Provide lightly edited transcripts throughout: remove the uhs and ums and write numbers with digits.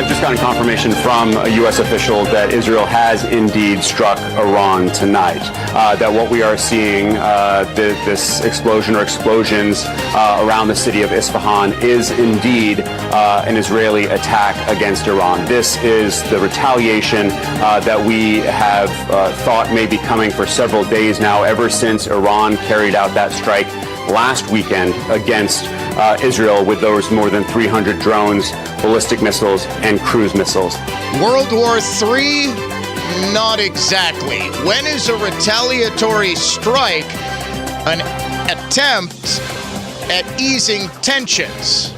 I've just gotten confirmation from a U.S. official that Israel has indeed struck Iran tonight. That what we are seeing, this explosion or explosions around the city of Isfahan is indeed an Israeli attack against Iran. This is the retaliation that we have thought may be coming for several days now, ever since Iran carried out that strike last weekend against Israel with those more than 300 drones, ballistic missiles, and cruise missiles. World War III? Not exactly. When is a retaliatory strike an attempt at easing tensions?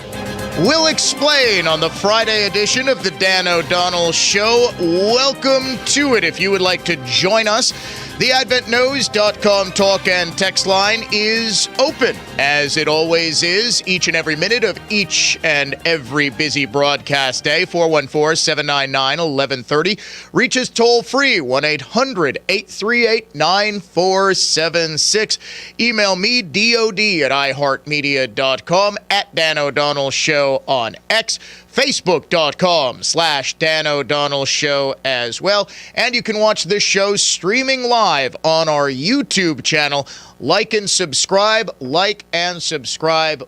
We'll explain on the Friday edition of the Dan O'Donnell Show. Welcome to it. If you would like to join us, the AdventNews.com talk and text line is open, as it always is, each and every minute of each and every busy broadcast day. 414-799-1130. Reach us toll-free, 1-800-838-9476. Email me, DOD@iHeartMedia.com, at Dan O'Donnell Show on X. Facebook.com/Dan O'Donnell Show as well. And you can watch this show streaming live on our YouTube channel. Like and subscribe,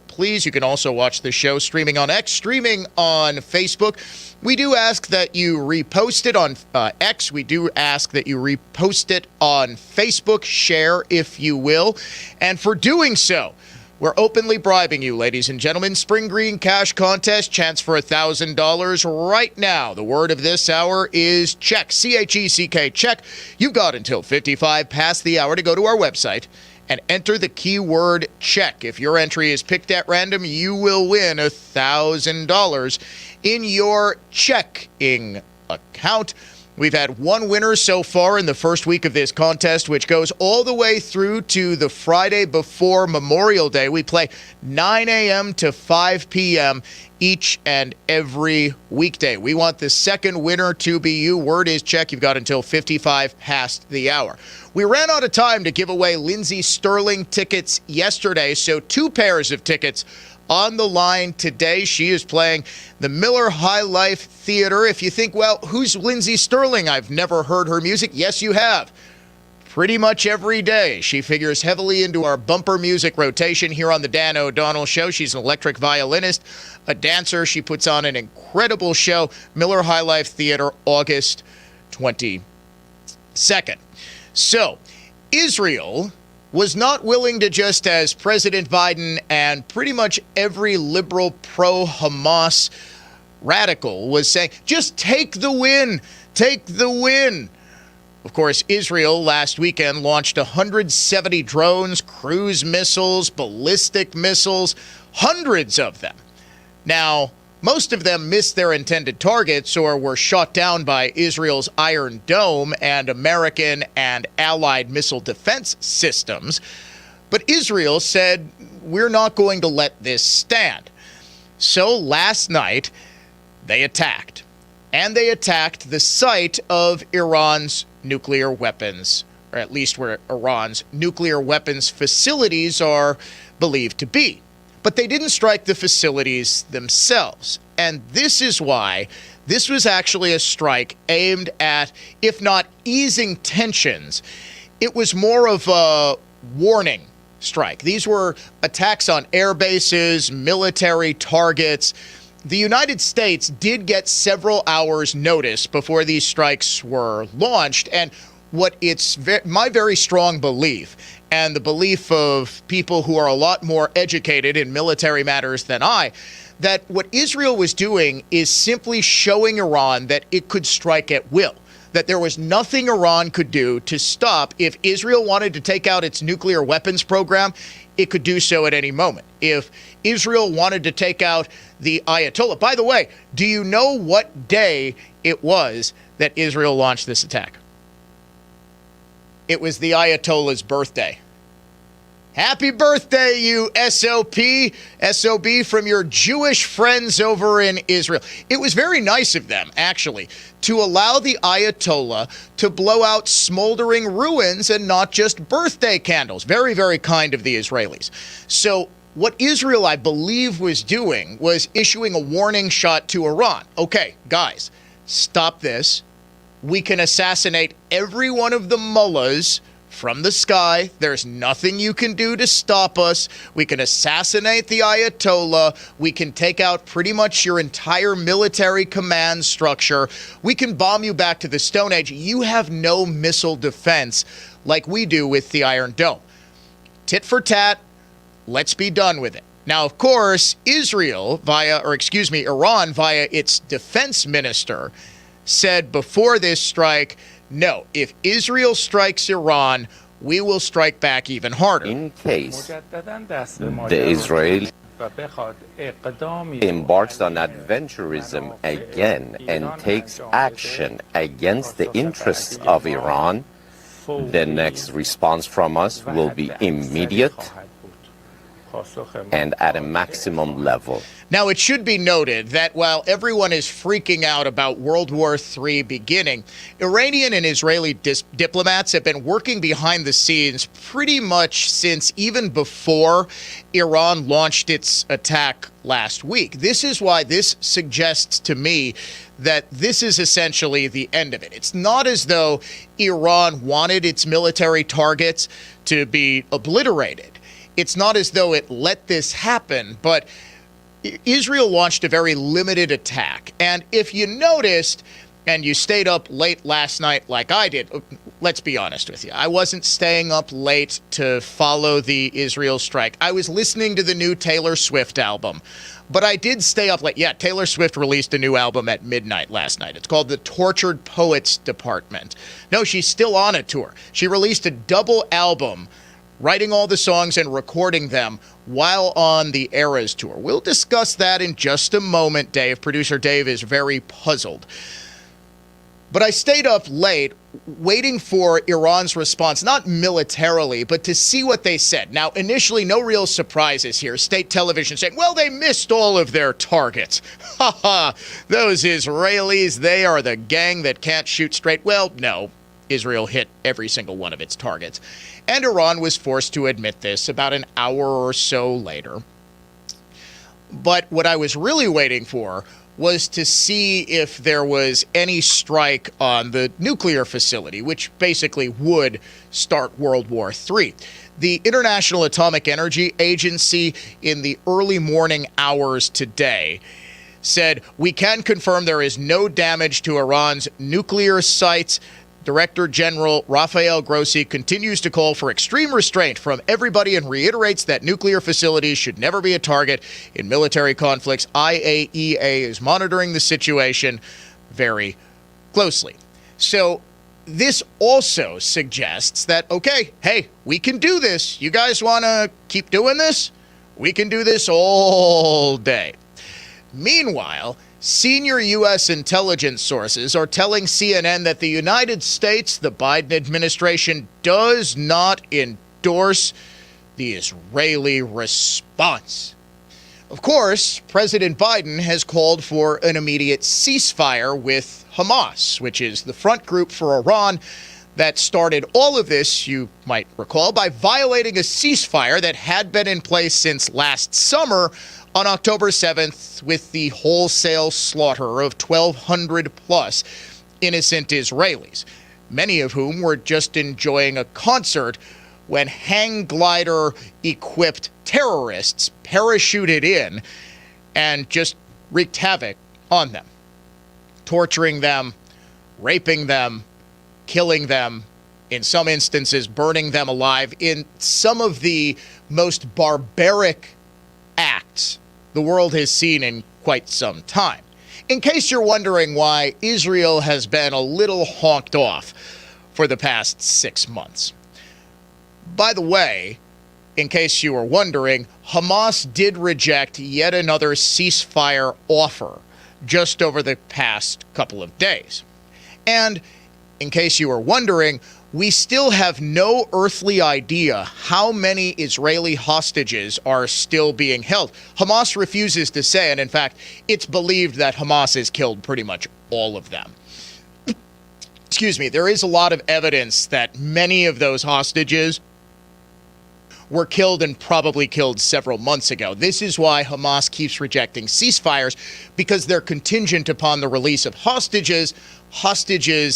please. You can also watch the show streaming on X, streaming on Facebook. We do ask that you repost it on X. We do ask that you repost it on Facebook. Share, if you will. And for doing so, we're openly bribing you, ladies and gentlemen. Spring Green Cash Contest, chance for $1,000 right now. The word of this hour is check, C-H-E-C-K, check. You've got until 55 past the hour to go to our website and enter the keyword check. If your entry is picked at random, you will win $1,000 in your checking account. We've had one winner so far in the first week of this contest, which goes all the way through to the Friday before Memorial Day. We play 9 a.m. to 5 p.m. each and every weekday. We want the second winner to be you. Word is check. You've got until 55 past the hour. We ran out of time to give away Lindsey Sterling tickets yesterday, so 2 pairs of tickets on the line today. She is playing the Miller High Life Theater. If you think, well, who's Lindsey Sterling? I've never heard her music. Yes, you have. Pretty much every day. She figures heavily into our bumper music rotation here on the Dan O'Donnell Show. She's an electric violinist, a dancer. She puts on an incredible show. Miller High Life Theater, August 22nd. So, Israel was not willing to, just as President Biden and pretty much every liberal pro-Hamas radical was saying, just take the win, take the win. Of course, Israel last weekend launched 170 drones, cruise missiles, ballistic missiles, hundreds of them. Now, most of them missed their intended targets or were shot down by Israel's Iron Dome and American and allied missile defense systems. But Israel said, we're not going to let this stand. So last night, they attacked. And they attacked the site of Iran's nuclear weapons, or at least where Iran's nuclear weapons facilities are believed to be. But they didn't strike the facilities themselves. And this is why this was actually a strike aimed at, if not easing tensions, it was more of a warning strike. These were attacks on air bases, military targets. The United States did get several hours' notice before these strikes were launched. And what it's my very strong belief, and the belief of people who are a lot more educated in military matters than I, that what Israel was doing is simply showing Iran that it could strike at will, that there was nothing Iran could do to stop. If Israel wanted to take out its nuclear weapons program, it could do so at any moment. If Israel wanted to take out the Ayatollah, by the way, do you know what day it was that Israel launched this attack? It was the Ayatollah's birthday. Happy birthday, you SOB from your Jewish friends over in Israel. It was very nice of them, actually, to allow the Ayatollah to blow out smoldering ruins and not just birthday candles. Very, very kind of the Israelis. So What Israel, I believe, was doing was issuing a warning shot to Iran. Okay, guys, stop this. We can assassinate every one of the mullahs from the sky. There's nothing you can do to stop us. We can assassinate the Ayatollah. We can take out pretty much your entire military command structure. We can bomb you back to the Stone Age. You have no missile defense like we do with the Iron Dome. Tit for tat. Let's be done with it. Now, of course, Iran via its defense minister said before this strike, no, if Israel strikes Iran, we will strike back even harder. In case the Israel embarks on adventurism again and takes action against the interests of Iran, the next response from us will be immediate and at a maximum level. Now, it should be noted that while everyone is freaking out about World War III beginning, Iranian and Israeli diplomats have been working behind the scenes pretty much since even before Iran launched its attack last week. This is why this suggests to me that this is essentially the end of it. It's not as though Iran wanted its military targets to be obliterated. It's not as though it let this happen, but Israel launched a very limited attack. And if you noticed, and you stayed up late last night like I did, let's be honest with you, I wasn't staying up late to follow the Israel strike. I was listening to the new Taylor Swift album. But I did stay up late. Yeah, Taylor Swift released a new album at midnight last night. It's called The Tortured Poets Department. No, she's still on a tour. She released a double album, writing all the songs and recording them while on the Eras tour. We'll discuss that in just a moment, Dave. Producer Dave is very puzzled. But I stayed up late waiting for Iran's response, not militarily, but to see what they said. Now, initially, no real surprises here. State television saying, well, they missed all of their targets. Ha ha, those Israelis, they are the gang that can't shoot straight. Well, no, Israel hit every single one of its targets. And Iran was forced to admit this about an hour or so later. But what I was really waiting for was to see if there was any strike on the nuclear facility, which basically would start World War III. The International Atomic Energy Agency, in the early morning hours today, said, we can confirm there is no damage to Iran's nuclear sites. Director General Rafael Grossi continues to call for extreme restraint from everybody and reiterates that nuclear facilities should never be a target in military conflicts. IAEA is monitoring the situation very closely. So this also suggests that, okay, hey, we can do this. You guys want to keep doing this? We can do this all day. Meanwhile, senior U.S. intelligence sources are telling CNN that the United States, the Biden administration, does not endorse the Israeli response. Of course, President Biden has called for an immediate ceasefire with Hamas, which is the front group for Iran that started all of this, you might recall, by violating a ceasefire that had been in place since last summer on October 7th with the wholesale slaughter of 1,200 plus innocent Israelis, many of whom were just enjoying a concert when hang glider equipped terrorists parachuted in and just wreaked havoc on them, torturing them, raping them, killing them, in some instances burning them alive, in some of the most barbaric acts the world has seen in quite some time. In case you're wondering why Israel has been a little honked off for the past 6 months. By the way, in case you were wondering, Hamas did reject yet another ceasefire offer just over the past couple of days. And in case you were wondering, we still have no earthly idea how many Israeli hostages are still being held. Hamas refuses to say, and in fact, it's believed that Hamas has killed pretty much all of them. Excuse me, there is a lot of evidence that many of those hostages were killed and probably killed several months ago. This is why Hamas keeps rejecting ceasefires, because they're contingent upon the release of hostages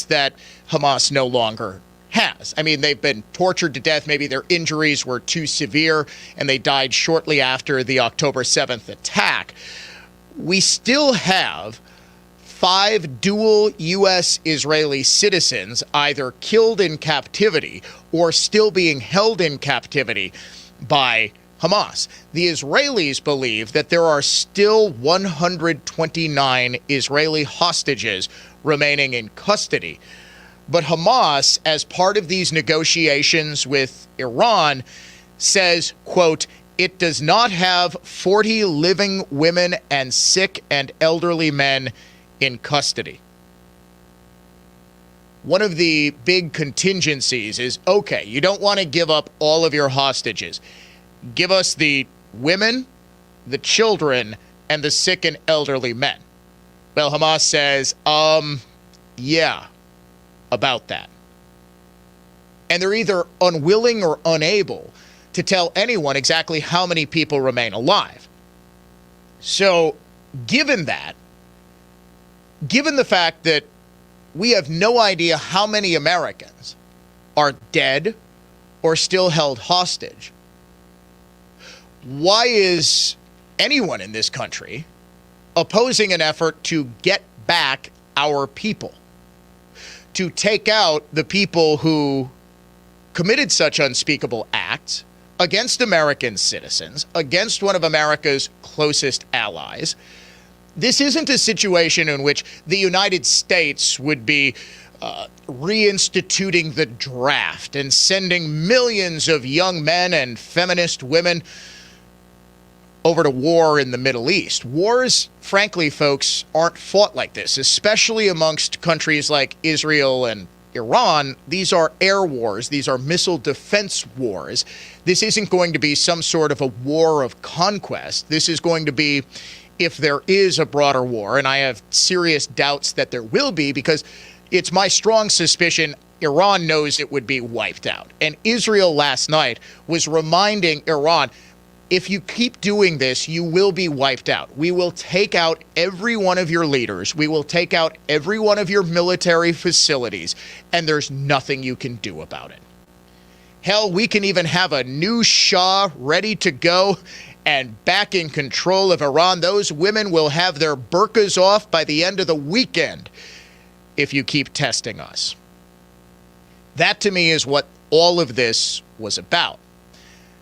that Hamas no longer has. I mean, they've been tortured to death. Maybe their injuries were too severe and they died shortly after the October 7th attack. We still have 5 dual U.S.-Israeli citizens either killed in captivity or still being held in captivity by Hamas. The Israelis believe that there are still 129 Israeli hostages remaining in custody. But Hamas, as part of these negotiations with Iran, says, quote, it does not have 40 living women and sick and elderly men in custody. One of the big contingencies is, okay, you don't want to give up all of your hostages. Give us the women, the children, and the sick and elderly men. Well, Hamas says, yeah, about that. And they're either unwilling or unable to tell anyone exactly how many people remain alive. So, given that, given the fact that we have no idea how many Americans are dead or still held hostage, why is anyone in this country opposing an effort to get back our people, to take out the people who committed such unspeakable acts against American citizens, against one of America's closest allies? This isn't a situation in which the United States would be reinstituting the draft and sending millions of young men and feminist women over to war in the Middle East. Wars, frankly, folks, aren't fought like this, especially amongst countries like Israel and Iran. These are air wars. These are missile defense wars. This isn't going to be some sort of a war of conquest. This is going to be, if there is a broader war, and I have serious doubts that there will be, because it's my strong suspicion Iran knows it would be wiped out. And Israel last night was reminding Iran, if you keep doing this, you will be wiped out. We will take out every one of your leaders. We will take out every one of your military facilities, and there's nothing you can do about it. Hell, we can even have a new Shah ready to go and back in control of Iran. Those women will have their burqas off by the end of the weekend if you keep testing us. That, to me, is what all of this was about.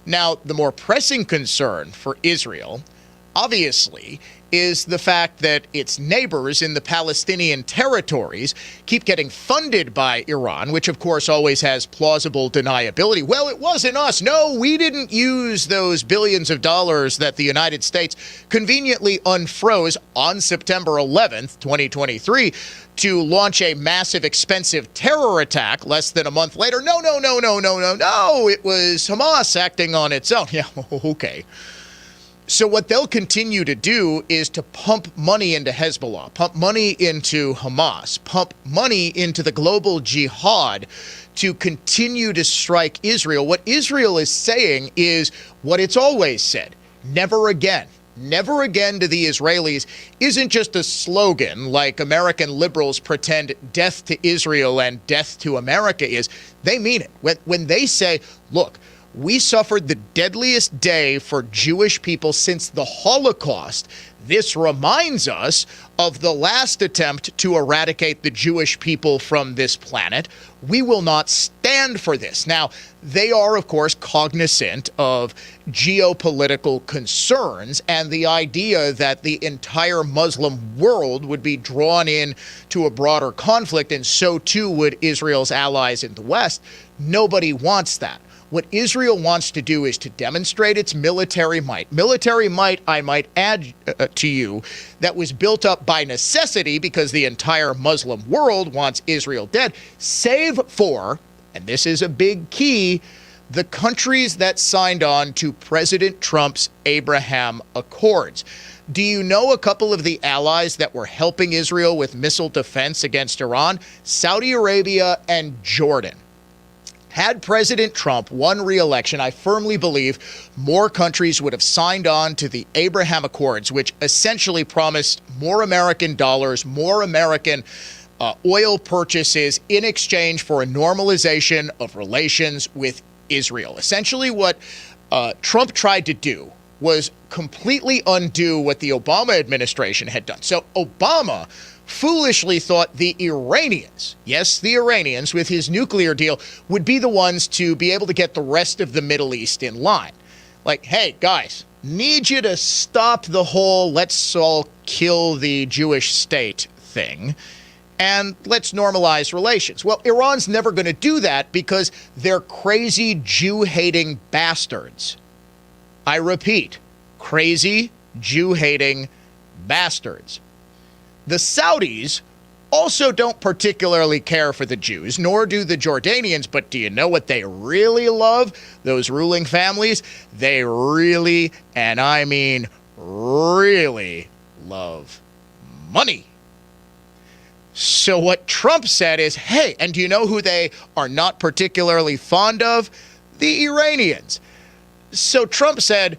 Now, the more pressing concern for Israel, obviously, is the fact that its neighbors in the Palestinian territories keep getting funded by Iran, which, of course, always has plausible deniability. Well, it wasn't us. No, we didn't use those billions of dollars that the United States conveniently unfroze on September 11th, 2023, to launch a massive, expensive terror attack less than a month later. No. It was Hamas acting on its own. Yeah, okay. So what they'll continue to do is to pump money into Hezbollah, pump money into Hamas, pump money into the global jihad to continue to strike Israel. What Israel is saying is what it's always said: never again. Never again to the Israelis isn't just a slogan like American liberals pretend death to Israel and death to America is. They mean it. When they say, look, we suffered the deadliest day for Jewish people since the Holocaust. This reminds us of the last attempt to eradicate the Jewish people from this planet. We will not stand for this. Now, they are, of course, cognizant of geopolitical concerns and the idea that the entire Muslim world would be drawn in to a broader conflict, and so too would Israel's allies in the West. Nobody wants that. What Israel wants to do is to demonstrate its military might. Military might, I might add to you, that was built up by necessity because the entire Muslim world wants Israel dead, save for, and this is a big key, the countries that signed on to President Trump's Abraham Accords. Do you know a couple of the allies that were helping Israel with missile defense against Iran? Saudi Arabia and Jordan. Had President Trump won re-election, I firmly believe more countries would have signed on to the Abraham Accords, which essentially promised more American dollars, more American oil purchases in exchange for a normalization of relations with Israel. Essentially what Trump tried to do was completely undo what the Obama administration had done. So Obama foolishly thought the Iranians, yes, the Iranians with his nuclear deal, would be the ones to be able to get the rest of the Middle East in line. Like, hey, guys, need you to stop the whole let's all kill the Jewish state thing, and let's normalize relations. Well, Iran's never going to do that because they're crazy Jew-hating bastards. I repeat, crazy Jew-hating bastards. The Saudis also don't particularly care for the Jews, nor do the Jordanians, but do you know what they really love, those ruling families? They really, and I mean really, love money. So what Trump said is, hey, and do you know who they are not particularly fond of? The Iranians. So Trump said,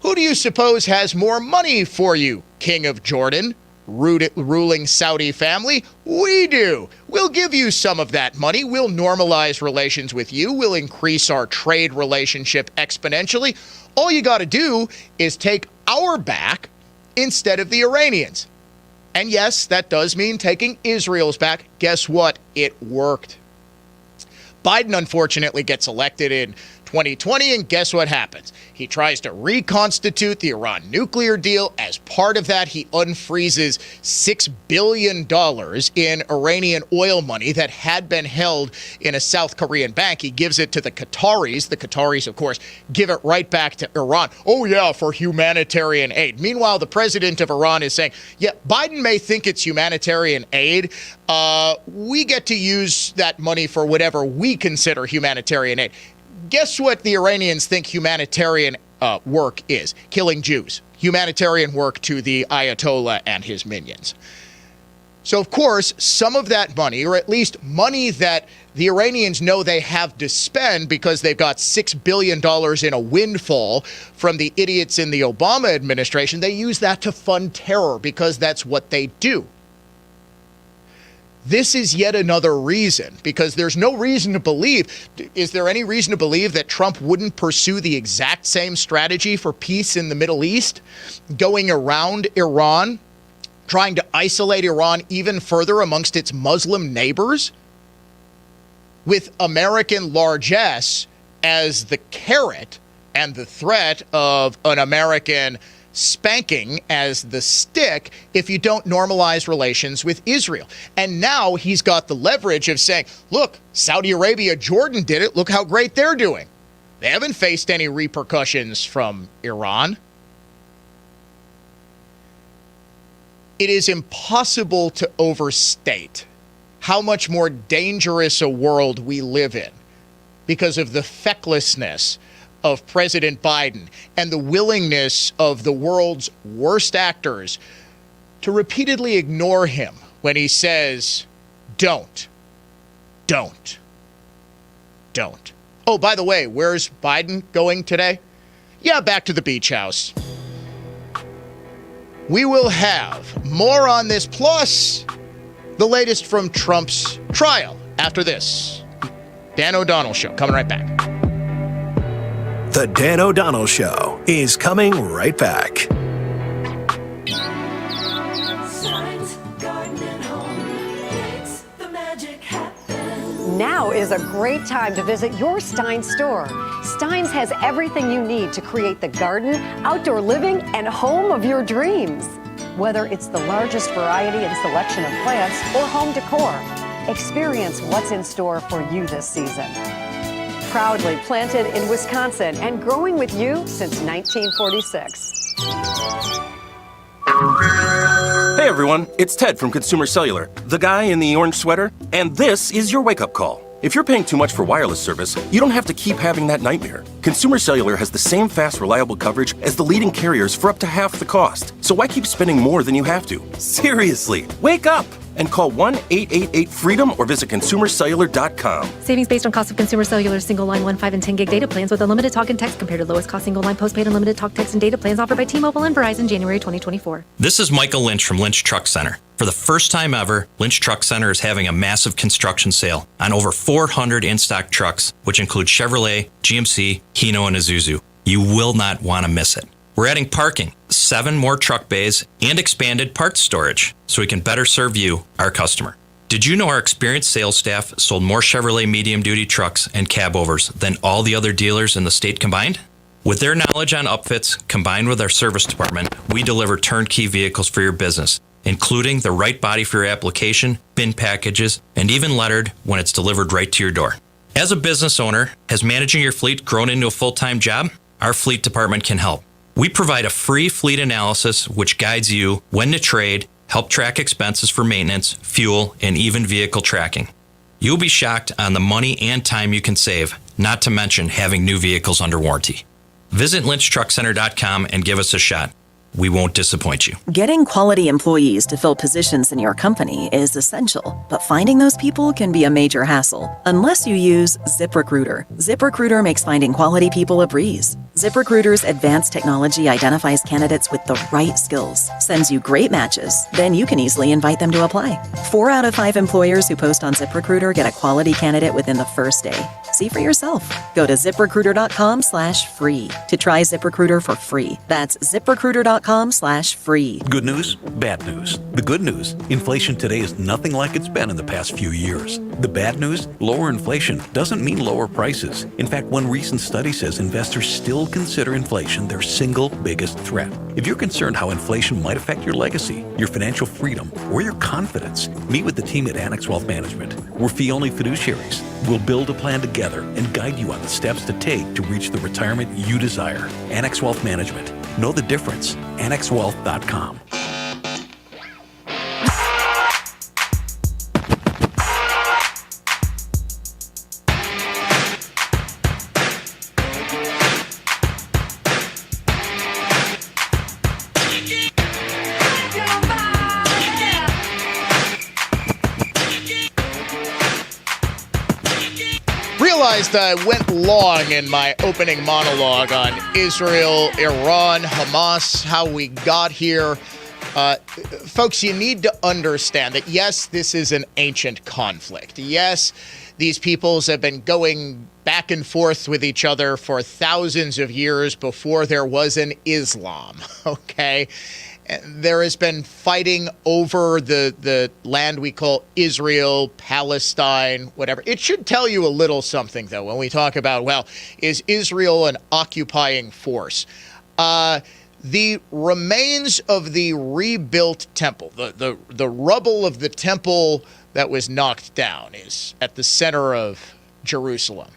who do you suppose has more money for you, King of Jordan, ruling Saudi family? We do. We'll give you some of that money. We'll normalize relations with you. We'll increase our trade relationship exponentially. All you got to do is take our back instead of the Iranians. And yes, that does mean taking Israel's back. Guess what? It worked. Biden, unfortunately, gets elected in 2020, and guess what happens? He tries to reconstitute the Iran nuclear deal. As part of that, he unfreezes $6 billion in Iranian oil money that had been held in a South Korean bank. He gives it to the Qataris. The Qataris, of course, give it right back to Iran. Oh, yeah, for humanitarian aid. Meanwhile, the president of Iran is saying, yeah, Biden may think it's humanitarian aid. We get to use that money for whatever we consider humanitarian aid. Guess what the Iranians think humanitarian work is? Killing Jews. Humanitarian work to the Ayatollah and his minions. So, of course, some of that money, or at least money that the Iranians know they have to spend because they've got $6 billion in a windfall from the idiots in the Obama administration, they use that to fund terror because that's what they do. This is yet another reason, because there's no reason to believe, is there any reason to believe that Trump wouldn't pursue the exact same strategy for peace in the Middle East, going around Iran, trying to isolate Iran even further amongst its Muslim neighbors, with American largesse as the carrot and the threat of an American spanking as the stick if you don't normalize relations with Israel. And now he's got the leverage of saying, look, Saudi Arabia, Jordan did it. Look how great they're doing. They haven't faced any repercussions from Iran. It is impossible to overstate how much more dangerous a world we live in because of the fecklessness of President Biden and the willingness of the world's worst actors to repeatedly ignore him when he says, don't. Oh, by the way, where's Biden going today? Yeah, back to the beach house. We will have more on this, plus the latest from Trump's trial after this. Dan O'Donnell Show, coming right back. The Dan O'Donnell Show is coming right back. Now is a great time to visit your Stein store. Stein's has everything you need to create the garden, outdoor living, and home of your dreams. Whether it's the largest variety and selection of plants or home decor, experience what's in store for you this season. Proudly planted in Wisconsin and growing with you since 1946. Hey everyone, it's Ted from Consumer Cellular, the guy in the orange sweater, and this is your wake-up call. If you're paying too much for wireless service, you don't have to keep having that nightmare. Consumer Cellular has the same fast, reliable coverage as the leading carriers for up to half the cost. So why keep spending more than you have to? Seriously, wake up! and call 1-888-FREEDOM or visit consumercellular.com. Savings based on cost of Consumer Cellular single line 1, 5, and 10 gig data plans with unlimited talk and text compared to lowest cost single line postpaid unlimited talk, text, and data plans offered by T-Mobile and Verizon January 2024. This is Michael Lynch from Lynch Truck Center. For the first time ever, Lynch Truck Center is having a massive construction sale on over 400 in-stock trucks, which include Chevrolet, GMC, Hino, and Isuzu. You will not want to miss it. We're adding parking, 7 more truck bays, and expanded parts storage so we can better serve you, our customer. Did you know our experienced sales staff sold more Chevrolet medium-duty trucks and cab overs than all the other dealers in the state combined? With their knowledge on upfits, combined with our service department, we deliver turnkey vehicles for your business, including the right body for your application, bin packages, and even lettered when it's delivered right to your door. As a business owner, has managing your fleet grown into a full-time job? Our fleet department can help. We provide a free fleet analysis which guides you when to trade, help track expenses for maintenance, fuel, and even vehicle tracking. You'll be shocked on the money and time you can save, not to mention having new vehicles under warranty. Visit lynchtruckcenter.com and give us a shot. We won't disappoint you. Getting quality employees to fill positions in your company is essential, but finding those people can be a major hassle unless you use ZipRecruiter. ZipRecruiter makes finding quality people a breeze. ZipRecruiter's advanced technology identifies candidates with the right skills, sends you great matches, then you can easily invite them to apply. 4 out of 5 employers who post on ZipRecruiter get a quality candidate within the first day. See for yourself. Go to ZipRecruiter.com/free to try ZipRecruiter for free. That's ZipRecruiter.com/free. Good news, bad news. The good news, inflation today is nothing like it's been in the past few years. The bad news, lower inflation doesn't mean lower prices. In fact, one recent study says investors still consider inflation their single biggest threat. If you're concerned how inflation might affect your legacy, your financial freedom, or your confidence, meet with the team at Annex Wealth Management. We're fee-only fiduciaries. We'll build a plan together and guide you on the steps to take to reach the retirement you desire. Annex Wealth Management. Know the difference. AnnexWealth.com. Realized I went long in my opening monologue on Israel, Iran, Hamas, how we got here. Folks, you need to understand that, yes, this is an ancient conflict. Yes, these peoples have been going back and forth with each other for thousands of years before there was an Islam, okay? There has been fighting over the land we call Israel, Palestine, whatever. It should tell you a little something, though, when we talk about, well, is Israel an occupying force? The remains of the rebuilt temple, the rubble of the temple that was knocked down, is at the center of Jerusalem.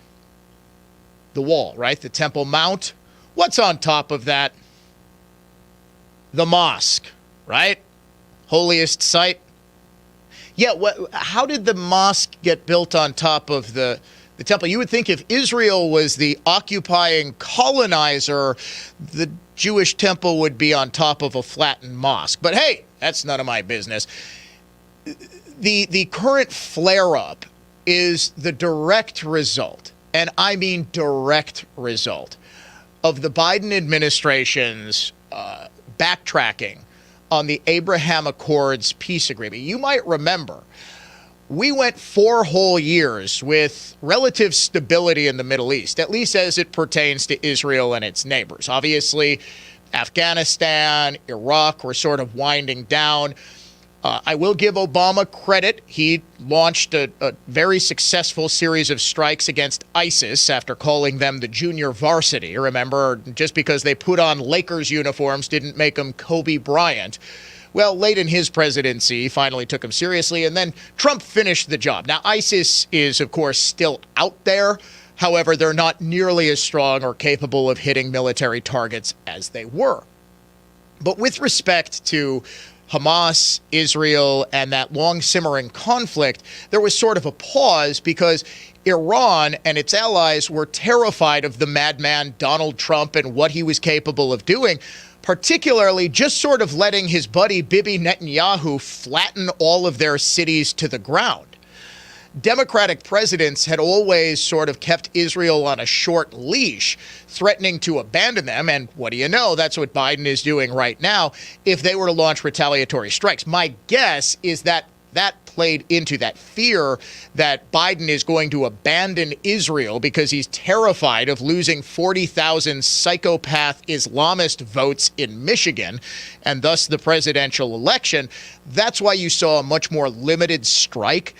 The wall, right? The Temple Mount. What's on top of that? The mosque, right? Holiest site. Yeah, how did the mosque get built on top of the temple? You would think if Israel was the occupying colonizer, the Jewish temple would be on top of a flattened mosque. But hey, that's none of my business. The current flare-up is the direct result, and I mean direct result, of the Biden administration's backtracking on the Abraham Accords peace agreement. You might remember, we went 4 whole years with relative stability in the Middle East, at least as it pertains to Israel and its neighbors. Obviously, Afghanistan, Iraq were sort of winding down. I will give Obama credit. He launched a very successful series of strikes against ISIS after calling them the junior varsity. Remember, just because they put on Lakers uniforms didn't make them Kobe Bryant. Well, late in his presidency, he finally took him seriously, and then Trump finished the job. Now, ISIS is, of course, still out there. However, they're not nearly as strong or capable of hitting military targets as they were. But with respect to Hamas, Israel, and that long simmering conflict, there was sort of a pause because Iran and its allies were terrified of the madman Donald Trump and what he was capable of doing. particularly just sort of letting his buddy Bibi Netanyahu flatten all of their cities to the ground. Democratic presidents had always sort of kept Israel on a short leash, threatening to abandon them. And what do you know? That's what Biden is doing right now if they were to launch retaliatory strikes. My guess is that that played into that fear that Biden is going to abandon Israel because he's terrified of losing 40,000 psychopath Islamist votes in Michigan and thus the presidential election. That's why you saw a much more limited strike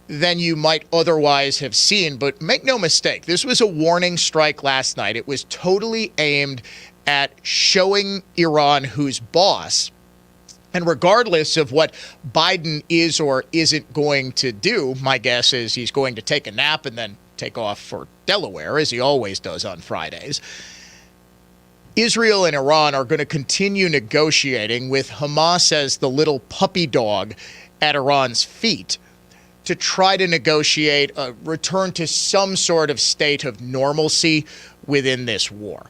than you might otherwise have seen. But make no mistake, this was a warning strike last night. It was totally aimed at showing Iran who's boss. And regardless of what Biden is or isn't going to do, my guess is he's going to take a nap and then take off for Delaware, as he always does on Fridays. Israel and Iran are going to continue negotiating with Hamas as the little puppy dog at Iran's feet to try to negotiate a return to some sort of state of normalcy within this war.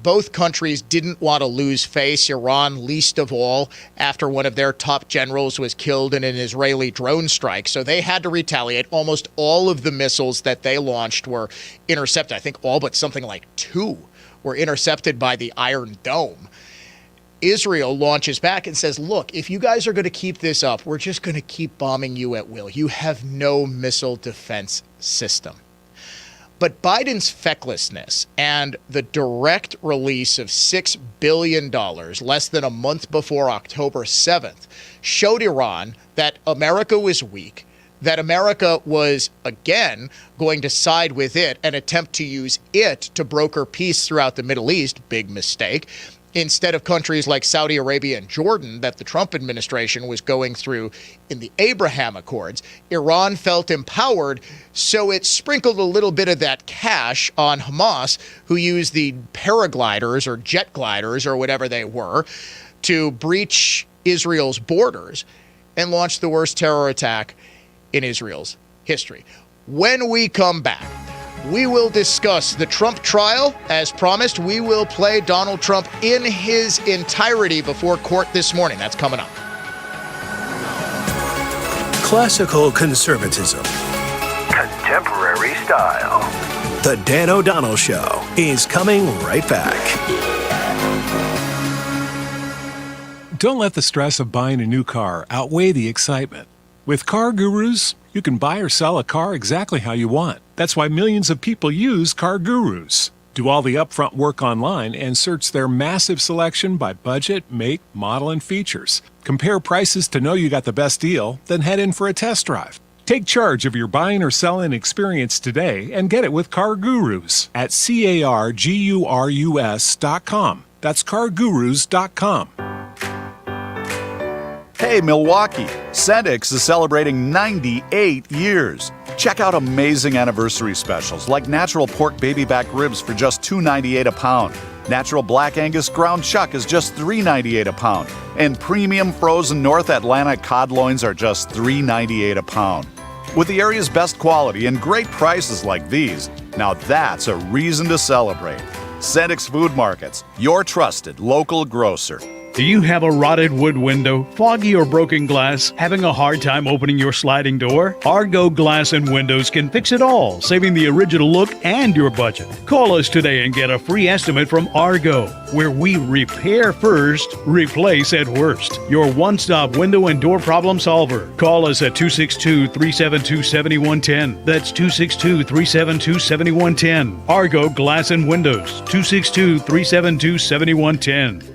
Both countries didn't want to lose face, Iran least of all, after one of their top generals was killed in an Israeli drone strike. So they had to retaliate. Almost all of the missiles that they launched were intercepted. I think all but something like 2 were intercepted by the Iron Dome. Israel launches back and says, look, if you guys are going to keep this up, we're just going to keep bombing you at will. You have no missile defense system. But Biden's fecklessness and the direct release of $6 billion less than a month before October 7th showed Iran that America was weak, that America was, again, going to side with it and attempt to use it to broker peace throughout the Middle East. Big mistake. Instead of countries like Saudi Arabia and Jordan that the Trump administration was going through in the Abraham Accords, Iran felt empowered, so it sprinkled a little bit of that cash on Hamas, who used the paragliders or jet gliders or whatever they were to breach Israel's borders and launch the worst terror attack in Israel's history. When we come back, we will discuss the Trump trial. As promised, we will play Donald Trump in his entirety before court this morning. That's coming up. Classical conservatism. Contemporary style. The Dan O'Donnell Show is coming right back. Don't let the stress of buying a new car outweigh the excitement. With Car Gurus, you can buy or sell a car exactly how you want. That's why millions of people use Car Gurus. Do all the upfront work online and search their massive selection by budget, make, model, and features. Compare prices to know you got the best deal, then head in for a test drive. Take charge of your buying or selling experience today and get it with Car Gurus at CarGurus.com. That's CarGurus.com. Hey, Milwaukee, Centix is celebrating 98 years. Check out amazing anniversary specials like natural pork baby back ribs for just $2.98 a pound. Natural Black Angus ground chuck is just $3.98 a pound. And premium frozen North Atlantic cod loins are just $3.98 a pound. With the area's best quality and great prices like these, now that's a reason to celebrate. Centix Food Markets, your trusted local grocer. Do you have a rotted wood window, foggy or broken glass, having a hard time opening your sliding door? Argo Glass and Windows can fix it all, saving the original look and your budget. Call us today and get a free estimate from Argo, where we repair first, replace at worst. Your one-stop window and door problem solver. Call us at 262-372-7110. That's 262-372-7110. Argo Glass and Windows, 262-372-7110.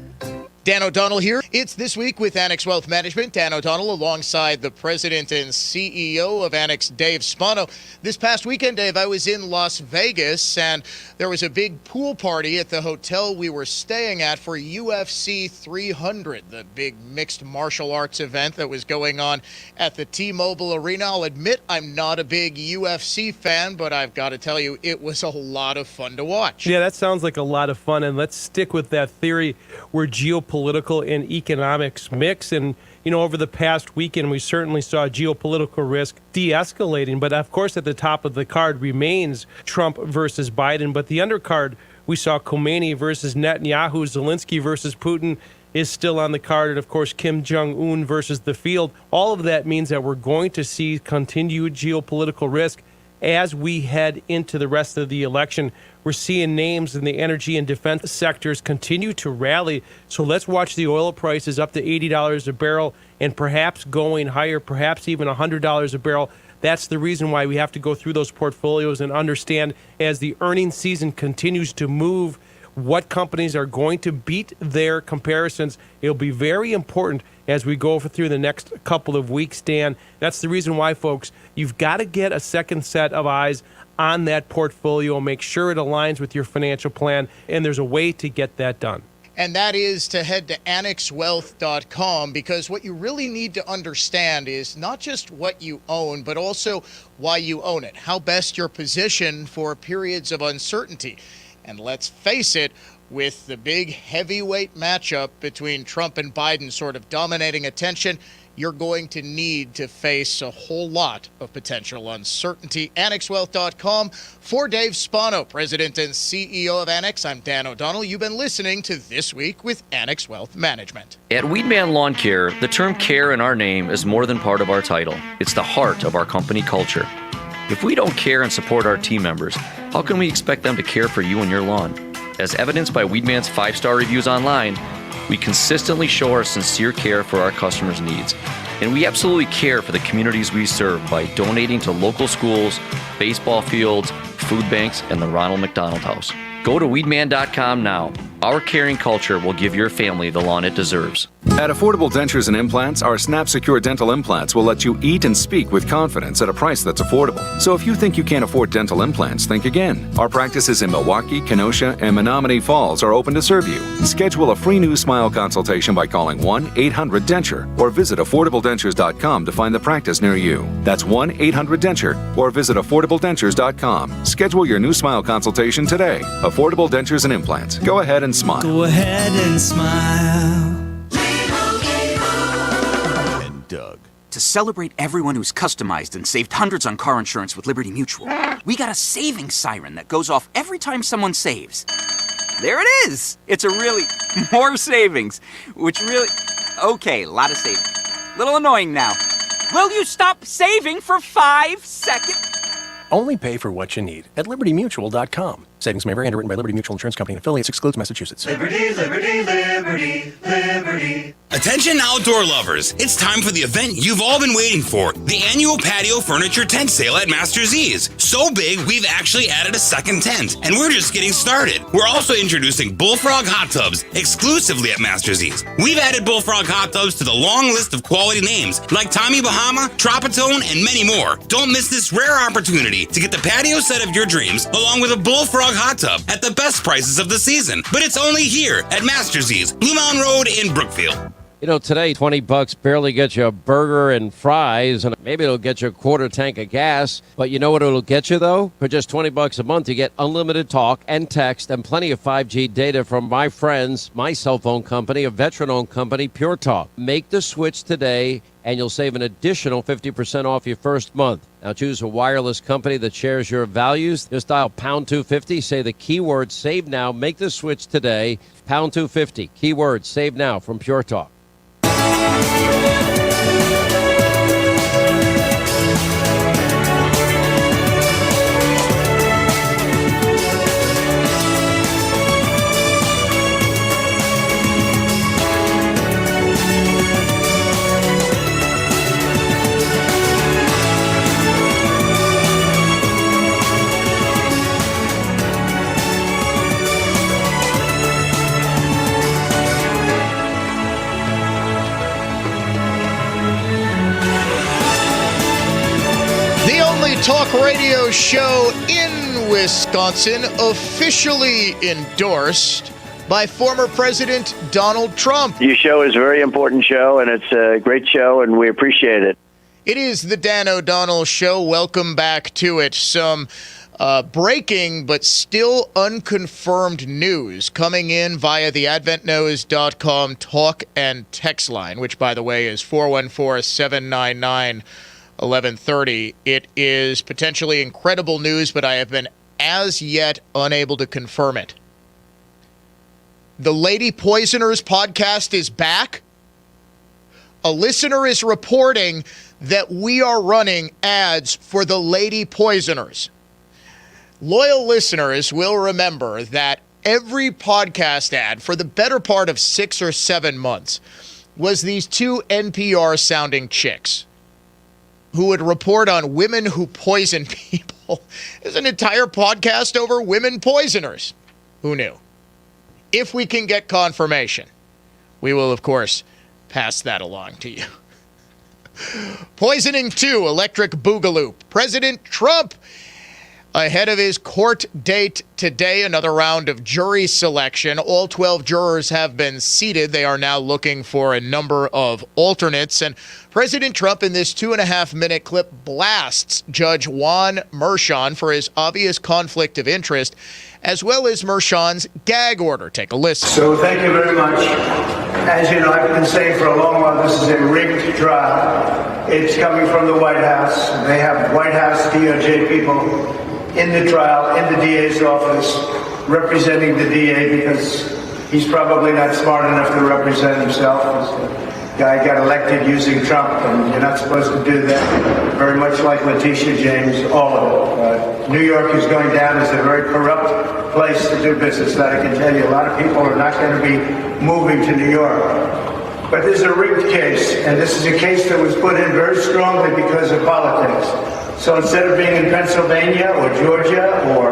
Dan O'Donnell here. It's This Week with Annex Wealth Management. Dan O'Donnell alongside the president and CEO of Annex, Dave Spano. This past weekend, Dave, I was in Las Vegas, and there was a big pool party at the hotel we were staying at for UFC 300, the big mixed martial arts event that was going on at the T-Mobile Arena. I'll admit I'm not a big UFC fan, but I've got to tell you, it was a lot of fun to watch. Yeah, that sounds like a lot of fun, and let's stick with that theory where geopolitical and economics mix. And, over the past weekend, we certainly saw geopolitical risk de-escalating. But, of course, at the top of the card remains Trump versus Biden. But the undercard We saw Khomeini versus Netanyahu. Zelensky versus Putin is still on the card. And, of course, Kim Jong-un versus the field. All of that means that we're going to see continued geopolitical risk as we head into the rest of the election. We're seeing names in the energy and defense sectors continue to rally. So let's watch the oil prices up to $80 a barrel and perhaps going higher, perhaps even $100 a barrel. That's the reason why we have to go through those portfolios and understand as the earnings season continues to move what companies are going to beat their comparisons. It'll be very important as we go through the next couple of weeks, Dan. That's the reason why, folks, you've got to get a second set of eyes on that portfolio, make sure it aligns with your financial plan, and there's a way to get that done. And that is to head to annexwealth.com, because what you really need to understand is not just what you own, but also why you own it, how best you're positioned for periods of uncertainty. And let's face it, with the big heavyweight matchup between Trump and Biden sort of dominating attention, you're going to need to face a whole lot of potential uncertainty. AnnexWealth.com. For Dave Spano, President and CEO of Annex, I'm Dan O'Donnell. You've been listening to This Week with Annex Wealth Management. At Weedman Lawn Care, the term care in our name is more than part of our title. It's the heart of our company culture. If we don't care and support our team members, how can we expect them to care for you and your lawn? As evidenced by Weedman's 5-star reviews online, we consistently show our sincere care for our customers' needs. And we absolutely care for the communities we serve by donating to local schools, baseball fields, food banks, and the Ronald McDonald House. Go to weedman.com now. Our caring culture will give your family the lawn it deserves. At Affordable Dentures and Implants, our Snap Secure dental implants will let you eat and speak with confidence at a price that's affordable. So if you think you can't afford dental implants, think again. Our practices in Milwaukee, Kenosha, and Menominee Falls are open to serve you. Schedule a free new smile consultation by calling 1-800-DENTURE or visit AffordableDentures.com to find the practice near you. That's 1-800-DENTURE or visit AffordableDentures.com. Schedule your new smile consultation today. Affordable Dentures and Implants. Go ahead and smile. Go ahead and smile. And Doug. To celebrate everyone who's customized and saved hundreds on car insurance with Liberty Mutual, we got a savings siren that goes off every time someone saves. There it is! It's a really more savings, which really... Okay, a lot of savings. Little annoying now. Will you stop saving for 5 seconds? Only pay for what you need at LibertyMutual.com. Savings may vary, underwritten by Liberty Mutual Insurance Company and affiliates, excludes Massachusetts. Liberty, liberty, liberty, liberty. Attention outdoor lovers, it's time for the event you've all been waiting for, the annual patio furniture tent sale at Master's Ease. So big, we've actually added a second tent, and we're just getting started. We're also introducing Bullfrog hot tubs exclusively at Master's Ease. We've added Bullfrog hot tubs to the long list of quality names like Tommy Bahama, Tropitone, and many more. Don't miss this rare opportunity to get the patio set of your dreams along with a Bullfrog hot tub at the best prices of the season. But it's only here at Master's Ease, Blue Mountain Road in Brookfield. You know, today, $20 barely gets you a burger and fries, and maybe it'll get you a quarter tank of gas. But you know what it'll get you, though? For just $20 a month, you get unlimited talk and text and plenty of 5G data from my friends, my cell phone company, a veteran-owned company, Pure Talk. Make the switch today, and you'll save an additional 50% off your first month. Now, choose a wireless company that shares your values. Just dial pound 250, say the keyword save now, make the switch today. Pound 250, keyword save now from Pure Talk. Talk radio show in Wisconsin, officially endorsed by former President Donald Trump. Your show is a very important show, and it's a great show, and we appreciate it. It is the Dan O'Donnell Show. Welcome back to it. Some breaking but still unconfirmed news coming in via the adventknows.com talk and text line, which, by the way, is 414-799 1130. It is potentially incredible news, but I have been as yet unable to confirm it. The Lady Poisoners podcast is back. A listener is reporting that we are running ads for the Lady Poisoners. Loyal listeners will remember that every podcast ad for the better part of 6 or 7 months was these two NPR-sounding chicks who would report on women who poison people. There's an entire podcast over women poisoners. Who knew? If we can get confirmation, we will, of course, pass that along to you. Poisoning 2, Electric Boogaloo. President Trump, ahead of his court date today, another round of jury selection. All 12 jurors have been seated. They are now looking for a number of alternates. And President Trump, in this 2.5-minute clip, blasts Judge Juan Merchan for his obvious conflict of interest, as well as Merchan's gag order. Take a listen. So thank you very much. As you know, I've been saying for a long while this is a rigged trial. It's coming from the White House. They have White House DOJ people in the trial, in the DA's office, representing the DA because he's probably not smart enough to represent himself. The guy got elected using Trump, and you're not supposed to do that. Very much like Letitia James, all of it. New York is going down as a very corrupt place to do business. That I can tell you. A lot of people are not going to be moving to New York. But this is a rigged case, and this is a case that was put in very strongly because of politics. So instead of being in Pennsylvania or Georgia or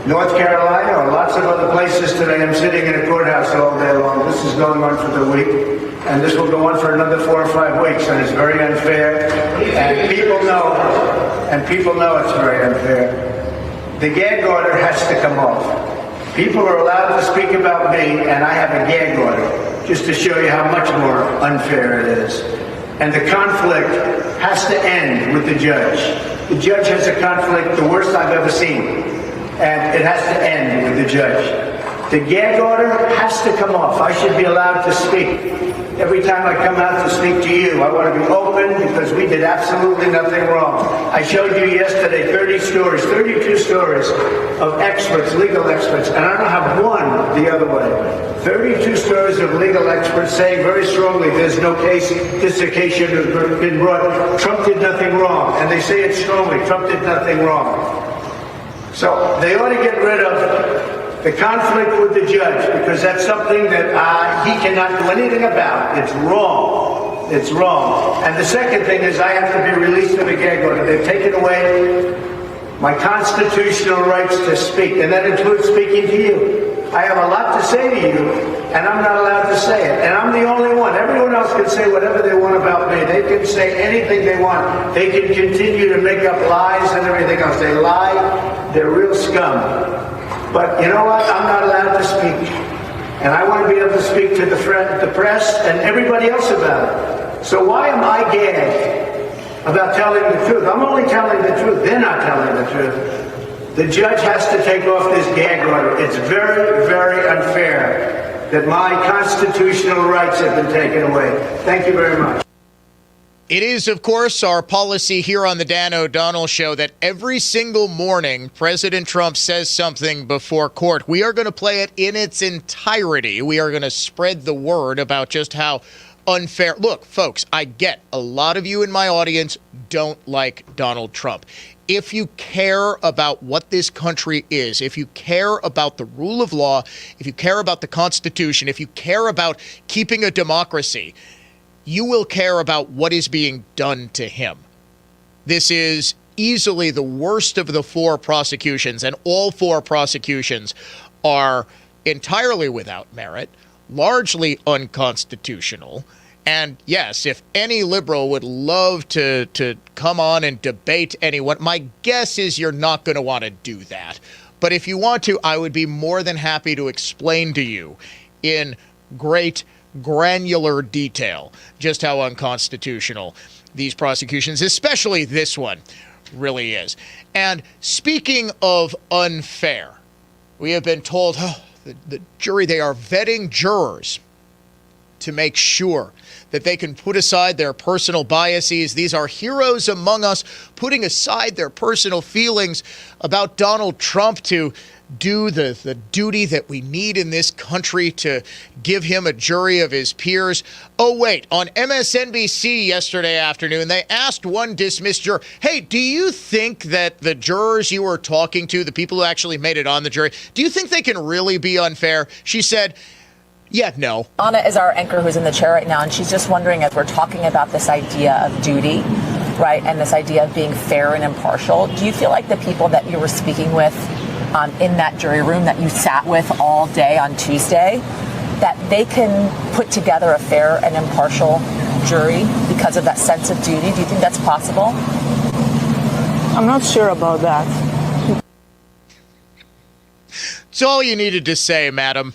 North Carolina or lots of other places today, I'm sitting in a courthouse all day long. This is going on for the week, and this will go on for another 4 or 5 weeks, and it's very unfair. And people know it's very unfair. The gag order has to come off. People are allowed to speak about me, and I have a gag order, just to show you how much more unfair it is. And the conflict has to end with the judge. The judge has a conflict, the worst I've ever seen. And it has to end with the judge. The gag order has to come off. I should be allowed to speak. Every time I come out to speak to you, I want to be open because we did absolutely nothing wrong. I showed you yesterday 32 stories of experts, legal experts, and I don't have one the other way. 32 stories of legal experts saying very strongly there's no case, this case should have been brought. Trump did nothing wrong, and they say it strongly. Trump did nothing wrong. So they ought to get rid of the conflict with the judge because that's something that he cannot do anything about. It's wrong. It's wrong. And the second thing is I have to be released of a gag order. They've taken away my constitutional rights to speak, and that includes speaking to you. I have a lot to say to you, and I'm not allowed to say it. And I'm the only one. Everyone else can say whatever they want about me. They can say anything they want. They can continue to make up lies and everything else. They lie. They're real scum. But you know what? I'm not allowed to speak. And I want to be able to speak to the press and everybody else about it. So why am I gagged about telling the truth? I'm only telling the truth. They're not telling the truth. The judge has to take off this gag order. It's very, very unfair that my constitutional rights have been taken away. Thank you very much. It is, of course, our policy here on the Dan O'Donnell Show that every single morning President Trump says something before court. We are going to play it in its entirety. We are going to spread the word about just how unfair. Look, folks, I get a lot of you in my audience don't like Donald Trump. If you care about what this country is, if you care about the rule of law, if you care about the Constitution, if you care about keeping a democracy, you will care about what is being done to him. This is easily the worst of the 4 prosecutions, and all 4 prosecutions are entirely without merit, largely unconstitutional. And yes, if any liberal would love to come on and debate anyone, my guess is you're not going to want to do that. But if you want to, I would be more than happy to explain to you in great granular detail just how unconstitutional these prosecutions, especially this one, really is. And speaking of unfair, we have been told, the jury, they are vetting jurors to make sure that they can put aside their personal biases. These are heroes among us, putting aside their personal feelings about Donald Trump to do the duty that we need in this country, to give him a jury of his peers. Oh, wait, on MSNBC yesterday afternoon, they asked one dismissed juror, hey, do you think that the jurors you were talking to, the people who actually made it on the jury, do you think they can really be unfair? She said, yeah, no. Anna is our anchor who's in the chair right now, and she's just wondering, as we're talking about this idea of duty, right, and this idea of being fair and impartial, do you feel like the people that you were speaking with in that jury room that you sat with all day on Tuesday, that they can put together a fair and impartial jury because of that sense of duty? Do you think that's possible? I'm not sure about that. It's all you needed to say, madam.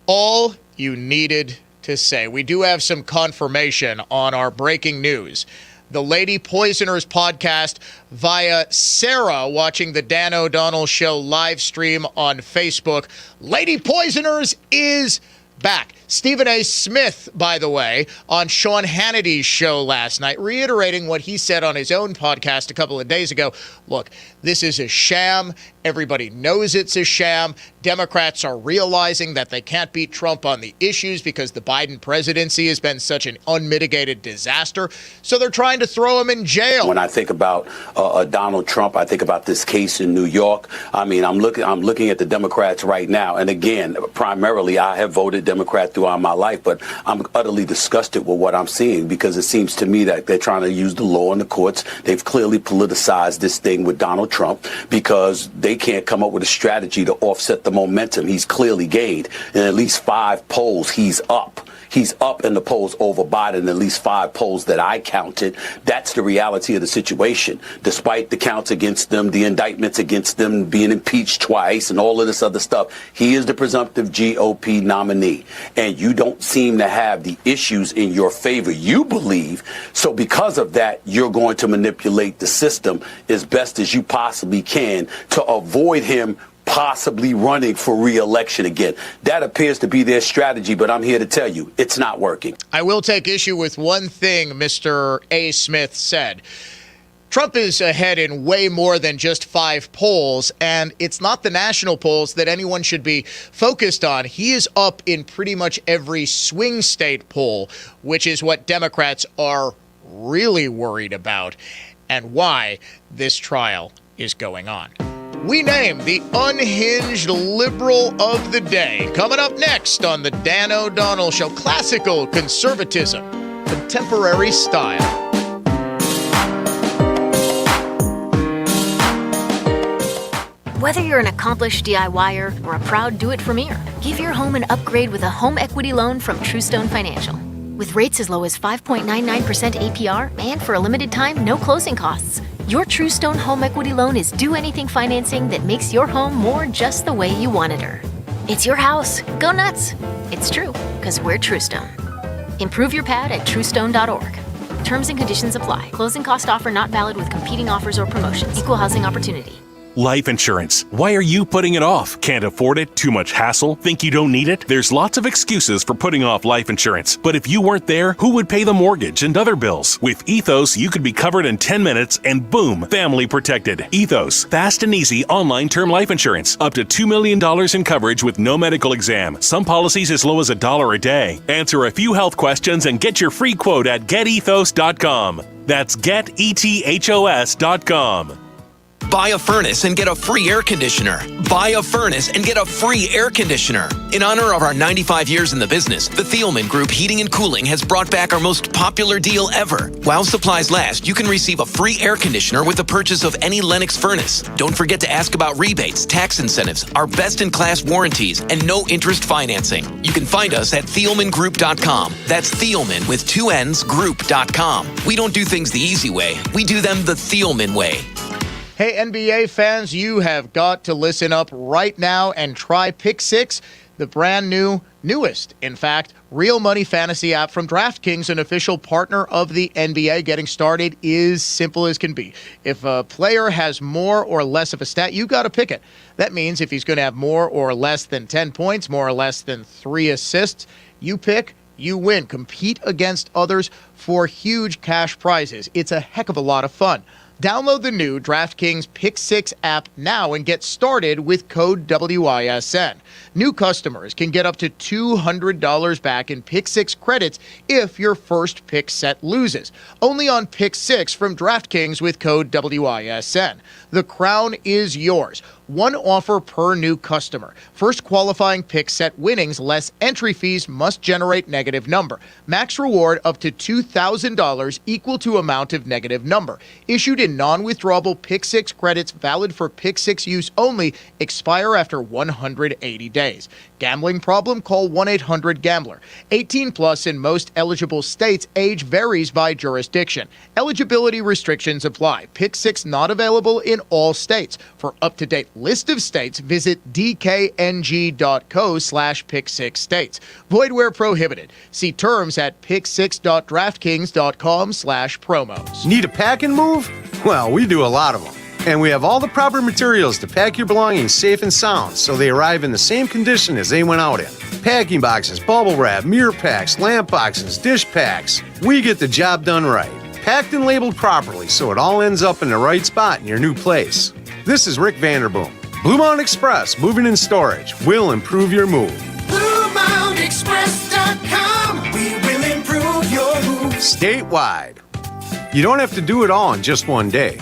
All you needed to say. We do have some confirmation on our breaking news. The Lady Poisoners podcast via Sarah watching the Dan O'Donnell Show live stream on Facebook. Lady Poisoners is back. Stephen A. Smith, by the way, on Sean Hannity's show last night, reiterating what he said on his own podcast a couple of days ago. Look, this is a sham. Everybody knows it's a sham. Democrats are realizing that they can't beat Trump on the issues because the Biden presidency has been such an unmitigated disaster. So they're trying to throw him in jail. When I think about Donald Trump, I think about this case in New York. I mean, I'm looking at the Democrats right now. And again, primarily, I have voted Democrat throughout my life, but I'm utterly disgusted with what I'm seeing because it seems to me that they're trying to use the law and the courts. They've clearly politicized this thing with Donald Trump because they can't come up with a strategy to offset the momentum he's clearly gained. In at least 5 polls, he's up. He's up in the polls over Biden, at least 5 polls that I counted. That's the reality of the situation. Despite the counts against them, the indictments against them, being impeached twice and all of this other stuff, he is the presumptive GOP nominee. And you don't seem to have the issues in your favor, you believe. So because of that, you're going to manipulate the system as best as you possibly can to avoid him possibly running for re-election again. That appears to be their strategy, but I'm here to tell you, it's not working. I will take issue with one thing Mr. A. Smith said. Trump is ahead in way more than just 5 polls, and it's not the national polls that anyone should be focused on. He is up in pretty much every swing state poll, which is what Democrats are really worried about and why this trial is going on. We name the unhinged liberal of the day. Coming up next on the Dan O'Donnell Show, classical conservatism, contemporary style. Whether you're an accomplished DIYer or a proud do-it-for-meer, give your home an upgrade with a home equity loan from TrueStone Financial. With rates as low as 5.99% APR and for a limited time, no closing costs. Your TrueStone home equity loan is do anything financing that makes your home more just the way you wanted her. It's your house. Go nuts. It's true, because we're TrueStone. Improve your pad at truestone.org. Terms and conditions apply. Closing cost offer not valid with competing offers or promotions. Equal housing opportunity. Life insurance. Why are you putting it off? Can't afford it? Too much hassle? Think you don't need it? There's lots of excuses for putting off life insurance. But if you weren't there, who would pay the mortgage and other bills? With Ethos, you could be covered in 10 minutes and boom, family protected. Ethos. Fast and easy online term life insurance. Up to $2 million in coverage with no medical exam. Some policies as low as $1 a day. Answer a few health questions and get your free quote at getethos.com. That's getethos.com. Buy a furnace and get a free air conditioner. Buy a furnace and get a free air conditioner. In honor of our 95 years in the business, the Thielman Group Heating and Cooling has brought back our most popular deal ever. While supplies last, you can receive a free air conditioner with the purchase of any Lennox furnace. Don't forget to ask about rebates, tax incentives, our best-in-class warranties, and no-interest financing. You can find us at thielmangroup.com. That's Thielman with 2 N's, group.com. We don't do things the easy way. We do them the Thielman way. Hey, NBA fans, you have got to listen up right now and try Pick 6, the brand newest, in fact, real money fantasy app from DraftKings, an official partner of the NBA. Getting started is simple as can be. If a player has more or less of a stat, you got to pick it. That means if he's going to have more or less than 10 points, more or less than 3 assists, you pick You win. Compete against others for huge cash prizes. It's a heck of a lot of fun. Download the new DraftKings Pick 6 app now and get started with code WISN. New customers can get up to $200 back in Pick 6 credits if your first pick set loses. Only on Pick 6 from DraftKings with code WISN. The crown is yours. One offer per new customer. First qualifying pick set winnings less entry fees must generate negative number. Max reward up to $2,000 equal to amount of negative number. Issued in non-withdrawable Pick 6 credits valid for Pick 6 use only. Expire after 180 days. Gambling problem? Call 1-800-GAMBLER. 18 plus in most eligible states. Age varies by jurisdiction. Eligibility restrictions apply. Pick 6 not available in all states. For up-to-date list of states, visit dkng.co/pick6states. Void where prohibited. See terms at pick6.draftkings.com/promos. Need a pack and move? Well, we do a lot of them. And we have all the proper materials to pack your belongings safe and sound so they arrive in the same condition as they went out in. Packing boxes, bubble wrap, mirror packs, lamp boxes, dish packs. We get the job done right. Packed and labeled properly so it all ends up in the right spot in your new place. This is Rick Vanderboom. Blue Mountain Express Moving and Storage will improve your move. BlueMountainExpress.com. We will improve your move. Statewide. You don't have to do it all in just one day.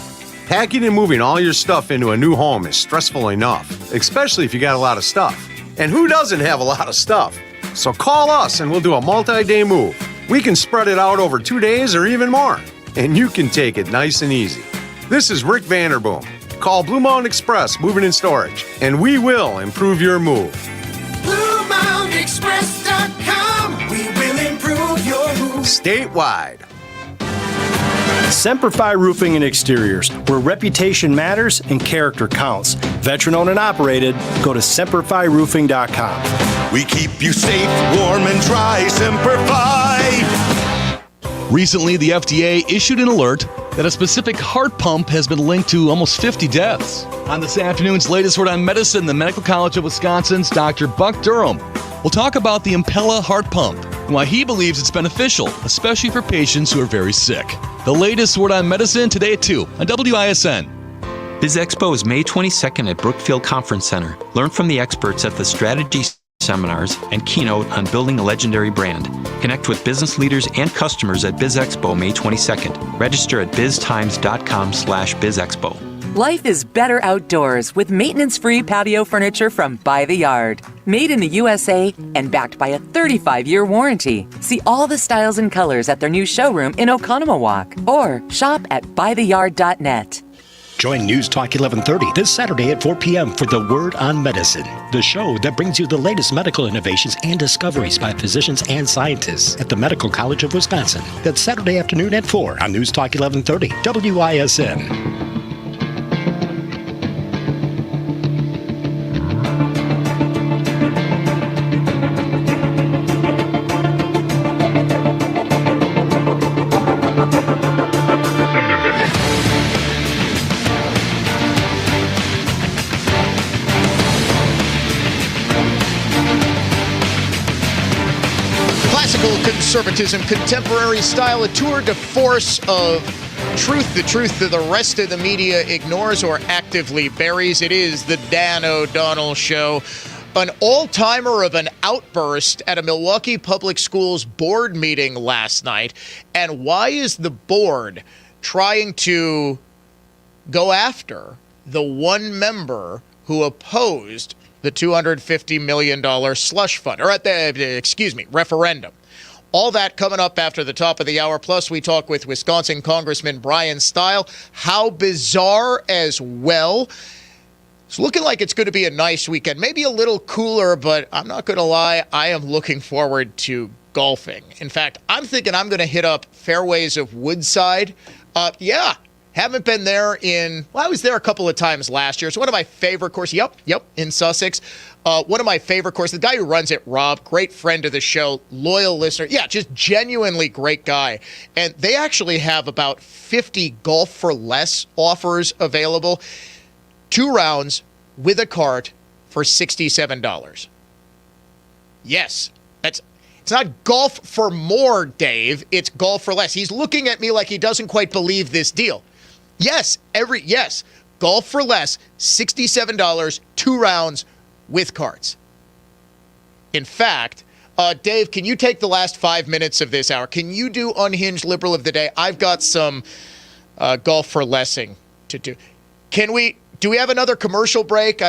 Packing and moving all your stuff into a new home is stressful enough, especially if you got a lot of stuff. And who doesn't have a lot of stuff? So call us and we'll do a multi-day move. We can spread it out over 2 days or even more, and you can take it nice and easy. This is Rick Vanderboom. Call Blue Mountain Express Moving and Storage, and we will improve your move. BlueMountainExpress.com. We will improve your move. Statewide. Semper Fi Roofing and Exteriors, where reputation matters and character counts. Veteran owned and operated. Go to SemperFiRoofing.com. We keep you safe, warm, and dry. Semper Fi. Recently, the FDA issued an alert that a specific heart pump has been linked to almost 50 deaths. On this afternoon's latest Word on Medicine, the Medical College of Wisconsin's Dr. Buck Durham will talk about the Impella heart pump and why he believes it's beneficial, especially for patients who are very sick. The latest Word on Medicine today at 2 on WISN. Biz Expo is May 22nd at Brookfield Conference Center. Learn from the experts at the strategy seminars and keynote on building a legendary brand. Connect with business leaders and customers at Biz Expo May 22nd. Register at biztimes.com/bizexpo. Life is better outdoors with maintenance-free patio furniture from By the Yard. Made in the USA and backed by a 35-year warranty. See all the styles and colors at their new showroom in Oconomowoc or shop at bytheyard.net. Join News Talk 1130 this Saturday at 4 p.m. for the Word on Medicine, the show that brings you the latest medical innovations and discoveries by physicians and scientists at the Medical College of Wisconsin. That's Saturday afternoon at 4 on News Talk 1130, WISN. Conservatism, contemporary style, a tour de force of truth, the truth that the rest of the media ignores or actively buries. It is the Dan O'Donnell Show. An all-timer of an outburst at a Milwaukee Public Schools board meeting last night. And why is the board trying to go after the one member who opposed the $250 million slush fund, or referendum? All that coming up after the top of the hour. Plus, we talk with Wisconsin Congressman Bryan Steil. How bizarre as well. It's looking like it's going to be a nice weekend. Maybe a little cooler, but I'm not going to lie. I am looking forward to golfing. In fact, I'm thinking I'm going to hit up fairways of Woodside. Haven't been there I was there a couple of times last year. It's one of my favorite courses. Yep, in Sussex. One of my favorite courses. The guy who runs it, Rob, great friend of the show, loyal listener. Yeah, just genuinely great guy. And they actually have about 50 golf for less offers available. 2 rounds with a cart for $67. Yes, it's It's not golf for more, Dave. It's golf for less. He's looking at me like he doesn't quite believe this deal. Yes, golf for less, $67, 2 rounds with cards. In fact, Dave, can you take the last 5 minutes of this hour? Can you do Unhinged Liberal of the Day? I've got some golf for lessing to do. Do we have another commercial break?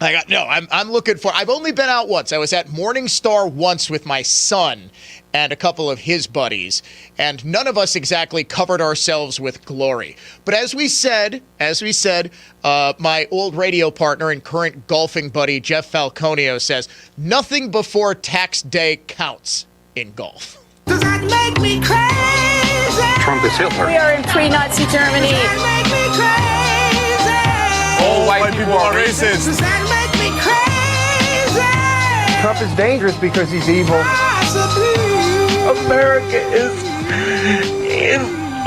I'm looking for, I've only been out once. I was at Morningstar once with my son and a couple of his buddies, and none of us exactly covered ourselves with glory. But as we said, my old radio partner and current golfing buddy, Jeff Falconio, says, nothing before tax day counts in golf. Does that make me crazy? Trump is Hitler. We are in pre-Nazi Germany. Does that make me crazy? All white people are racist. Does that make me crazy? Trump is dangerous because he's evil. America is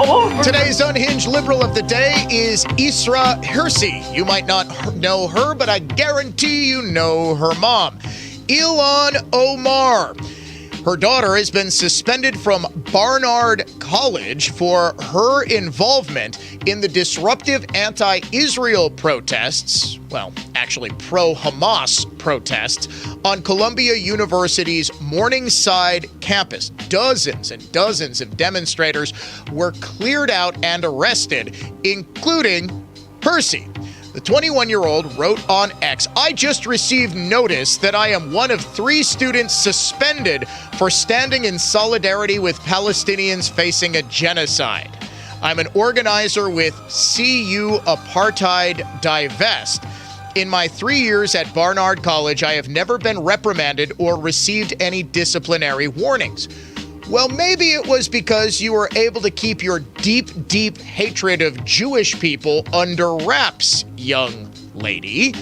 over. Today's Unhinged Liberal of the Day is Isra Hirsi. You might not know her, but I guarantee you know her mom, Ilhan Omar. Her daughter has been suspended from Barnard College for her involvement in the disruptive anti-Israel protests, well, actually pro-Hamas protests, on Columbia University's Morningside campus. Dozens and dozens of demonstrators were cleared out and arrested, including Percy. The 21-year-old wrote on X, I just received notice that I am one of 3 students suspended for standing in solidarity with Palestinians facing a genocide. I'm an organizer with CU Apartheid Divest. In my 3 years at Barnard College, I have never been reprimanded or received any disciplinary warnings. Well, maybe it was because you were able to keep your deep, deep hatred of Jewish people under wraps, young lady.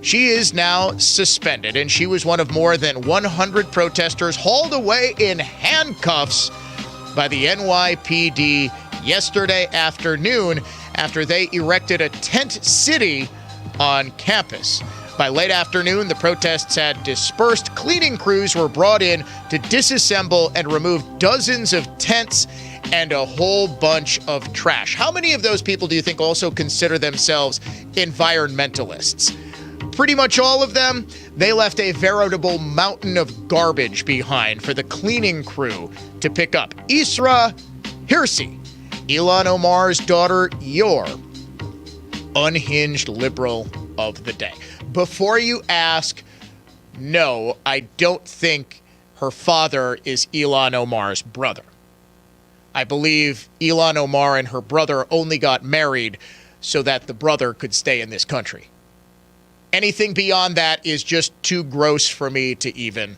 She is now suspended, and she was one of more than 100 protesters hauled away in handcuffs by the NYPD yesterday afternoon after they erected a tent city on campus. By late afternoon, the protests had dispersed. Cleaning crews were brought in to disassemble and remove dozens of tents and a whole bunch of trash. How many of those people do you think also consider themselves environmentalists? Pretty much all of them. They left a veritable mountain of garbage behind for the cleaning crew to pick up. Isra Hirsi, Ilhan Omar's daughter, your Unhinged Liberal of the Day. Before you ask, no, I don't think her father is Ilhan Omar's brother. I believe Ilhan Omar and her brother only got married so that the brother could stay in this country. Anything beyond that is just too gross for me to even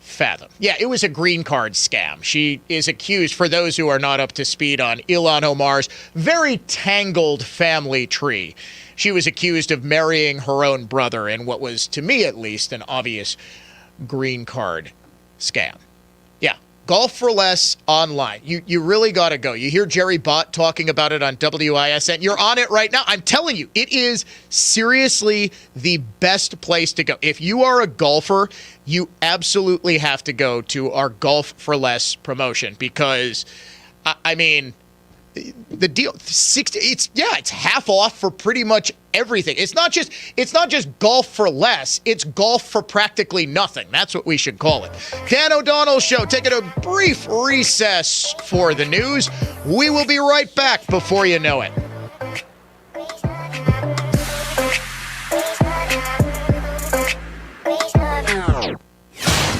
fathom. Yeah, it was a green card scam. She is accused, for those who are not up to speed on Ilhan Omar's very tangled family tree, she was accused of marrying her own brother in what was, to me at least, an obvious green card scam. Yeah, golf for less online. You really got to go. You hear Jerry Bott talking about it on WISN. You're on it right now. I'm telling you, it is seriously the best place to go. If you are a golfer, you absolutely have to go to our Golf for Less promotion because, I mean, the deal, it's half off for pretty much everything. It's not just golf for less, it's golf for practically nothing. That's what we should call it. Dan O'Donnell Show, taking a brief recess for the news. We will be right back before you know it.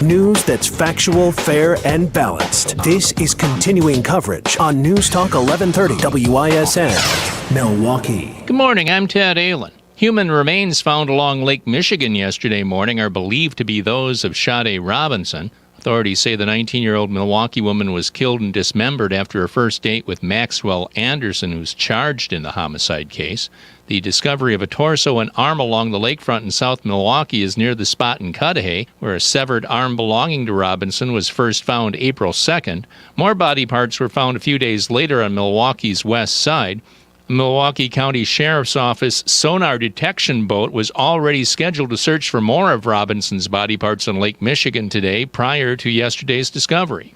News that's factual, fair, and balanced. This is continuing coverage on News Talk 1130 WISN, Milwaukee. Good morning, I'm Ted Allen. Human remains found along Lake Michigan yesterday morning are believed to be those of Sade Robinson. Authorities say the 19-year-old Milwaukee woman was killed and dismembered after her first date with Maxwell Anderson, who's charged in the homicide case. The discovery of a torso and arm along the lakefront in South Milwaukee is near the spot in Cudahy, where a severed arm belonging to Robinson was first found April 2nd. More body parts were found a few days later on Milwaukee's west side. Milwaukee County Sheriff's Office sonar detection boat was already scheduled to search for more of Robinson's body parts on Lake Michigan today prior to yesterday's discovery.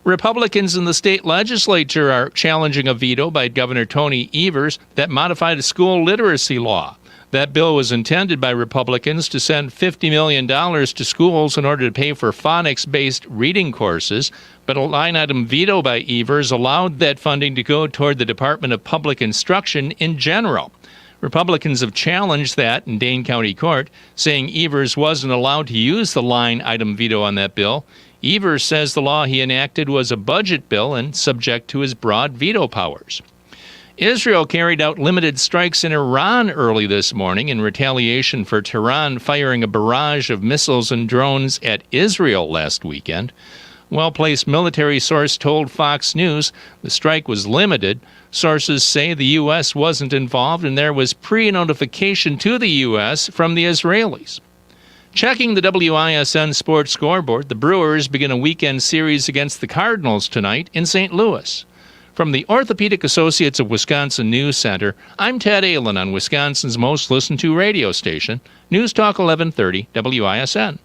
Republicans in the state legislature are challenging a veto by Governor Tony Evers that modified a school literacy law. That bill was intended by Republicans to send $50 million to schools in order to pay for phonics-based reading courses, but a line-item veto by Evers allowed that funding to go toward the Department of Public Instruction in general. Republicans have challenged that in Dane County Court, saying Evers wasn't allowed to use the line-item veto on that bill. Evers says the law he enacted was a budget bill and subject to his broad veto powers. Israel carried out limited strikes in Iran early this morning in retaliation for Tehran firing a barrage of missiles and drones at Israel last weekend. Well-placed military source told Fox News the strike was limited. Sources say the U.S. wasn't involved and there was pre-notification to the U.S. from the Israelis. Checking the WISN Sports Scoreboard, the Brewers begin a weekend series against the Cardinals tonight in St. Louis. From the Orthopedic Associates of Wisconsin News Center, I'm Ted Allen on Wisconsin's most listened to radio station, News Talk 1130 WISN.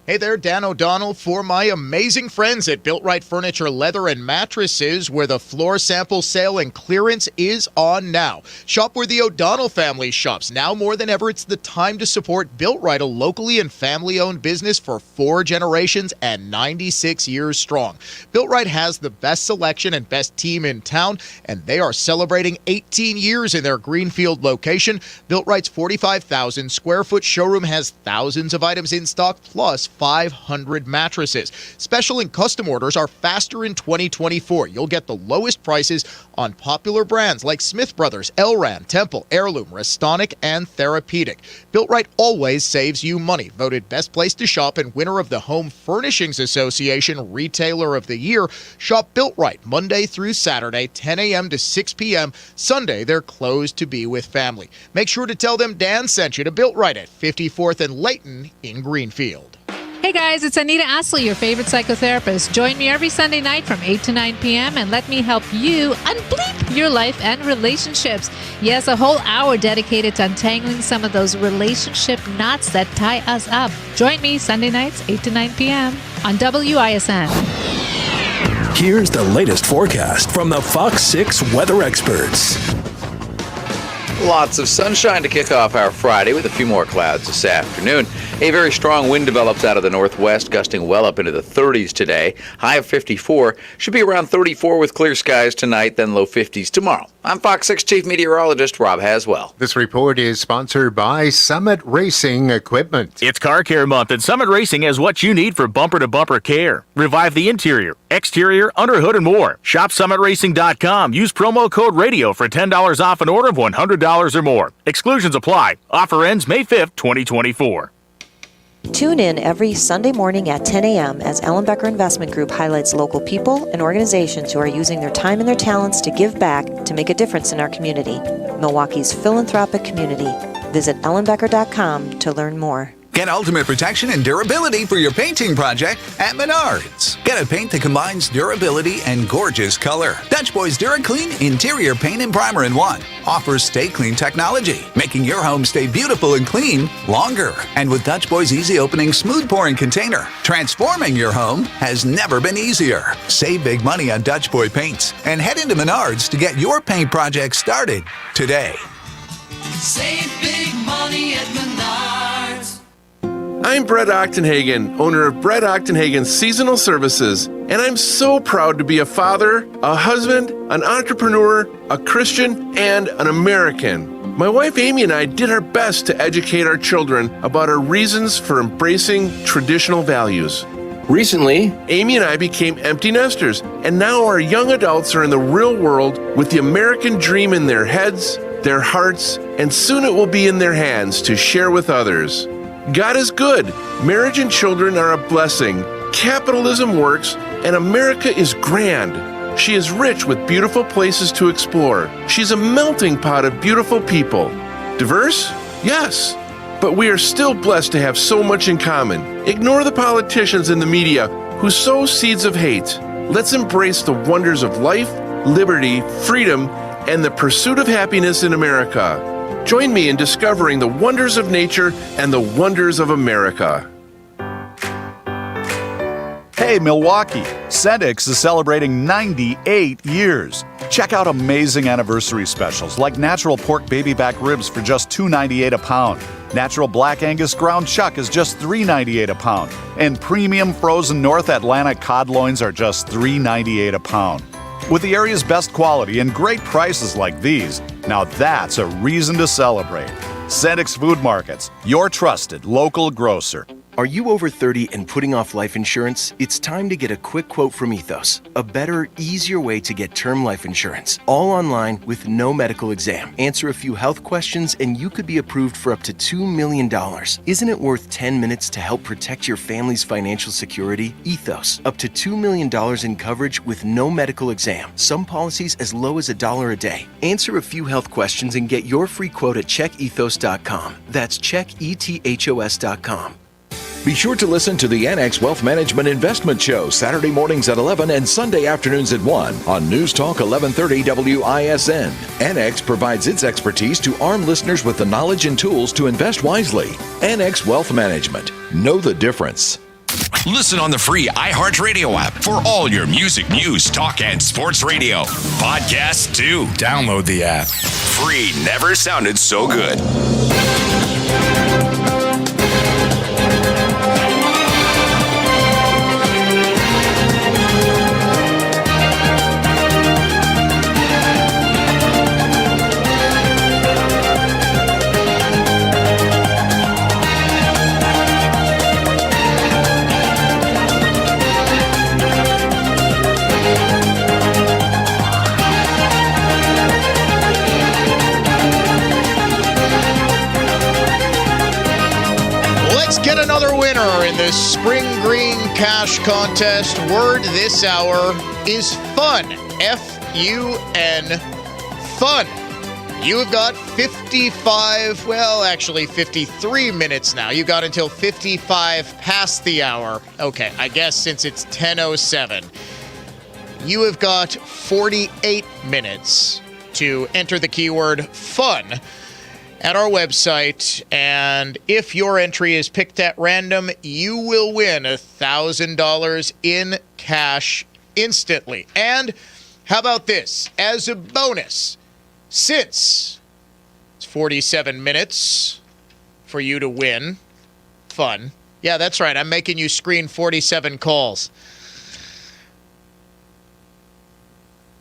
Hey there, Dan O'Donnell for my amazing friends at Built Right Furniture, Leather, and Mattresses, where the floor sample sale and clearance is on now. Shop where the O'Donnell family shops. Now more than ever, it's the time to support Built Right, a locally and family-owned business for 4 generations and 96 years strong. Built Right has the best selection and best team in town, and they are celebrating 18 years in their Greenfield location. Built Right's 45,000 square foot showroom has thousands of items in stock, plus 500 mattresses. Special and custom orders are faster in 2024. You'll get the lowest prices on popular brands like Smith Brothers, Elran, Temple, Heirloom, Restonic, and Therapeutic. Built Right always saves you money. Voted best place to shop and winner of the Home Furnishings Association Retailer of the Year. Shop Built Right Monday through Saturday, 10 a.m. to 6 p.m. Sunday, they're closed to be with family. Make sure to tell them Dan sent you to Built Right at 54th and Layton in Greenfield. Hey guys, it's Anita Astley, your favorite psychotherapist. Join me every Sunday night from 8 to 9 p.m. and let me help you unbleep your life and relationships. Yes, a whole hour dedicated to untangling some of those relationship knots that tie us up. Join me Sunday nights, 8 to 9 p.m. on WISN. Here's the latest forecast from the Fox 6 weather experts. Lots of sunshine to kick off our Friday with a few more clouds this afternoon. A very strong wind develops out of the northwest, gusting well up into the 30s today. High of 54. Should be around 34 with clear skies tonight, then low 50s tomorrow. I'm Fox 6 Chief Meteorologist Rob Haswell. This report is sponsored by Summit Racing Equipment. It's Car Care Month, and Summit Racing has what you need for bumper-to-bumper care. Revive the interior, exterior, underhood, and more. Shop SummitRacing.com. Use promo code RADIO for $10 off an order of $100 or more. Exclusions apply. Offer ends May 5th, 2024. Tune in every Sunday morning at 10 a.m. as Ellenbecker Investment Group highlights local people and organizations who are using their time and their talents to give back to make a difference in our community. Milwaukee's philanthropic community. Visit ellenbecker.com to learn more. Get ultimate protection and durability for your painting project at Menards. Get a paint that combines durability and gorgeous color. Dutch Boy's DuraClean Interior Paint and Primer in One offers Stay Clean technology, making your home stay beautiful and clean longer. And with Dutch Boy's easy opening, smooth pouring container, transforming your home has never been easier. Save big money on Dutch Boy paints and head into Menards to get your paint project started today. Save big money at Menards. I'm Brett Ochtenhagen, owner of Brett Ochtenhagen Seasonal Services, and I'm so proud to be a father, a husband, an entrepreneur, a Christian, and an American. My wife Amy and I did our best to educate our children about our reasons for embracing traditional values. Recently, Amy and I became empty nesters, and now our young adults are in the real world with the American dream in their heads, their hearts, and soon it will be in their hands to share with others. God is good. Marriage and children are a blessing. Capitalism works, and America is grand. She is rich with beautiful places to explore. She's a melting pot of beautiful people. Diverse? Yes. But we are still blessed to have so much in common. Ignore the politicians and the media who sow seeds of hate. Let's embrace the wonders of life, liberty, freedom, and the pursuit of happiness in America. Join me in discovering the wonders of nature and the wonders of America. Hey, Milwaukee, Centix is celebrating 98 years. Check out amazing anniversary specials like natural pork baby back ribs for just $2.98 a pound. Natural Black Angus ground chuck is just $3.98 a pound. And premium frozen North Atlantic cod loins are just $3.98 a pound. With the area's best quality and great prices like these, now that's a reason to celebrate. Centix Food Markets, your trusted local grocer. Are you over 30 and putting off life insurance? It's time to get a quick quote from Ethos, a better, easier way to get term life insurance, all online with no medical exam. Answer a few health questions and you could be approved for up to $2 million. Isn't it worth 10 minutes to help protect your family's financial security? Ethos, up to $2 million in coverage with no medical exam. Some policies as low as $1 a day. Answer a few health questions and get your free quote at checkethos.com. That's checkethos.com. Be sure to listen to the Annex Wealth Management Investment Show Saturday mornings at 11 and Sunday afternoons at 1 on News Talk 1130 WISN. Annex provides its expertise to arm listeners with the knowledge and tools to invest wisely. Annex Wealth Management. Know the difference. Listen on the free iHeartRadio app for all your music, news, talk, and sports radio. Podcasts too. Download the app. Free never sounded so good. Get another winner in the Spring Green Cash Contest. Word this hour is fun. F-U-N. Fun. You have got 53 minutes now. You got until 55 past the hour. Okay, I guess since it's 10:07. You have got 48 minutes to enter the keyword fun at our website, and if your entry is picked at random, you will win $1,000 in cash instantly. And how about this? As a bonus, since it's 47 minutes for you to win fun. Yeah, that's right. I'm making you screen 47 calls.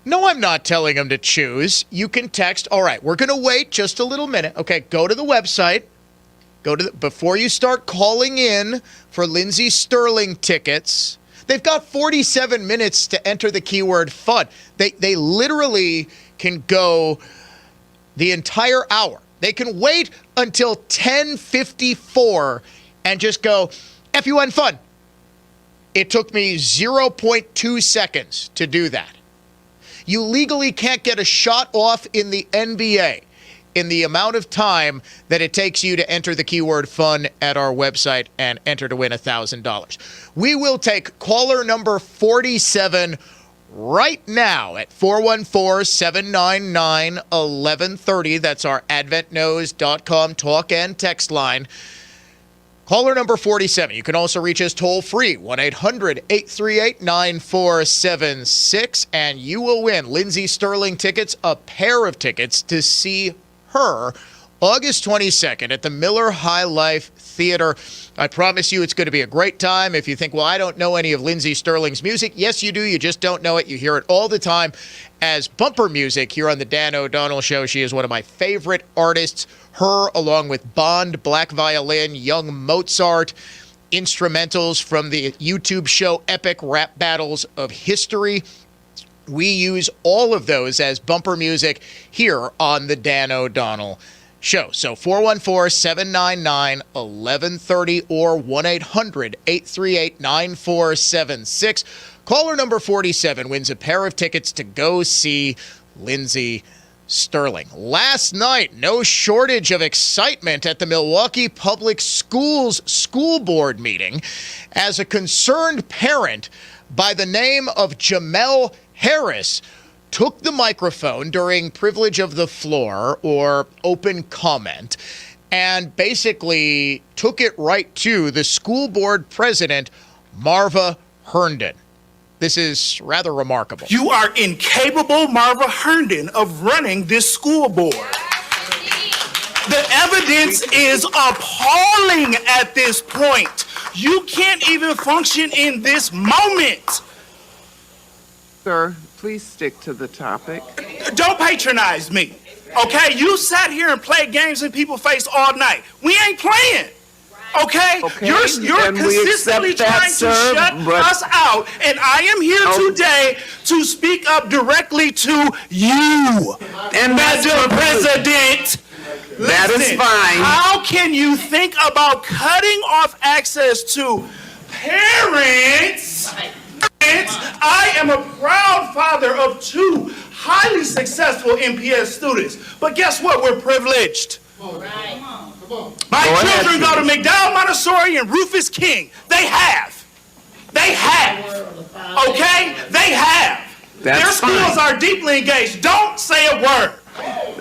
No, I'm not telling them to choose. You can text. All right, we're going to wait just a little minute. Okay, go to the website. Before you start calling in for Lindsey Sterling tickets. They've got 47 minutes to enter the keyword fun. They literally can go the entire hour. They can wait until 10:54 and just go, FUN fun. It took me 0.2 seconds to do that. You legally can't get a shot off in the NBA in the amount of time that it takes you to enter the keyword fun at our website and enter to win $1,000. We will take caller number 47 right now at 414-799-1130. That's our adventknows.com talk and text line. Caller number 47. You can also reach us toll free, 1-800-838-9476, and you will win Lindsey Sterling tickets, a pair of tickets to see her August 22nd at the Miller High Life Theater. I promise you it's going to be a great time. If you think, well, I don't know any of Lindsey Sterling's music, yes, you do. You just don't know it. You hear it all the time as bumper music here on the Dan O'Donnell Show. She is one of my favorite artists. Her, along with Bond, Black Violin, Young Mozart, instrumentals from the YouTube show Epic Rap Battles of History. We use all of those as bumper music here on the Dan O'Donnell Show. So 414-799-1130 or 1-800-838-9476. Caller number 47 wins a pair of tickets to go see Lindsey Sterling. Last night, no shortage of excitement at the Milwaukee Public Schools school board meeting as a concerned parent by the name of Jamel Harris took the microphone during privilege of the floor or open comment and basically took it right to the school board president, Marva Herndon. This is rather remarkable. You are incapable, Marva Herndon, of running this school board. The evidence is appalling at this point. You can't even function in this moment. Sir, please stick to the topic. Don't patronize me, okay? You sat here and played games in people's face all night. We ain't playing. Okay? You're consistently trying to shut us out, and I am here today to speak up directly to you. And Mr. President, that is fine. How can you think about cutting off access to parents? I am a proud father of 2 highly successful MPS students. But guess what? We're privileged. My children go to McDowell Montessori and Rufus King. They have. Okay? They have. Their schools are deeply engaged. Don't say a word.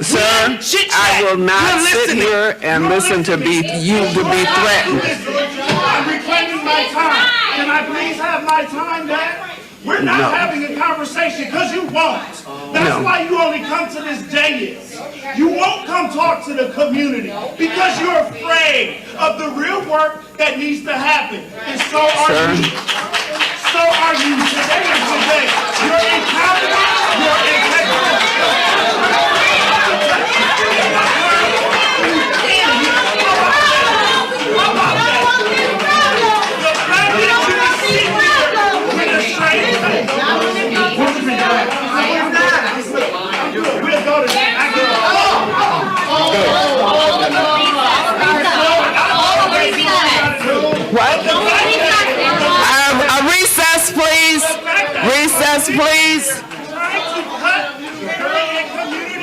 Sir, I will not sit here and listen to you to be threatened. I'm reclaiming my time. Can I please have my time back? We're not having a conversation because you won't. That's why you only come to this dais. You won't come talk to the community because you're afraid of the real work that needs to happen. And so are you. So are you today and today. You're incompetent. You're incapable. Recess, please. Recess, please.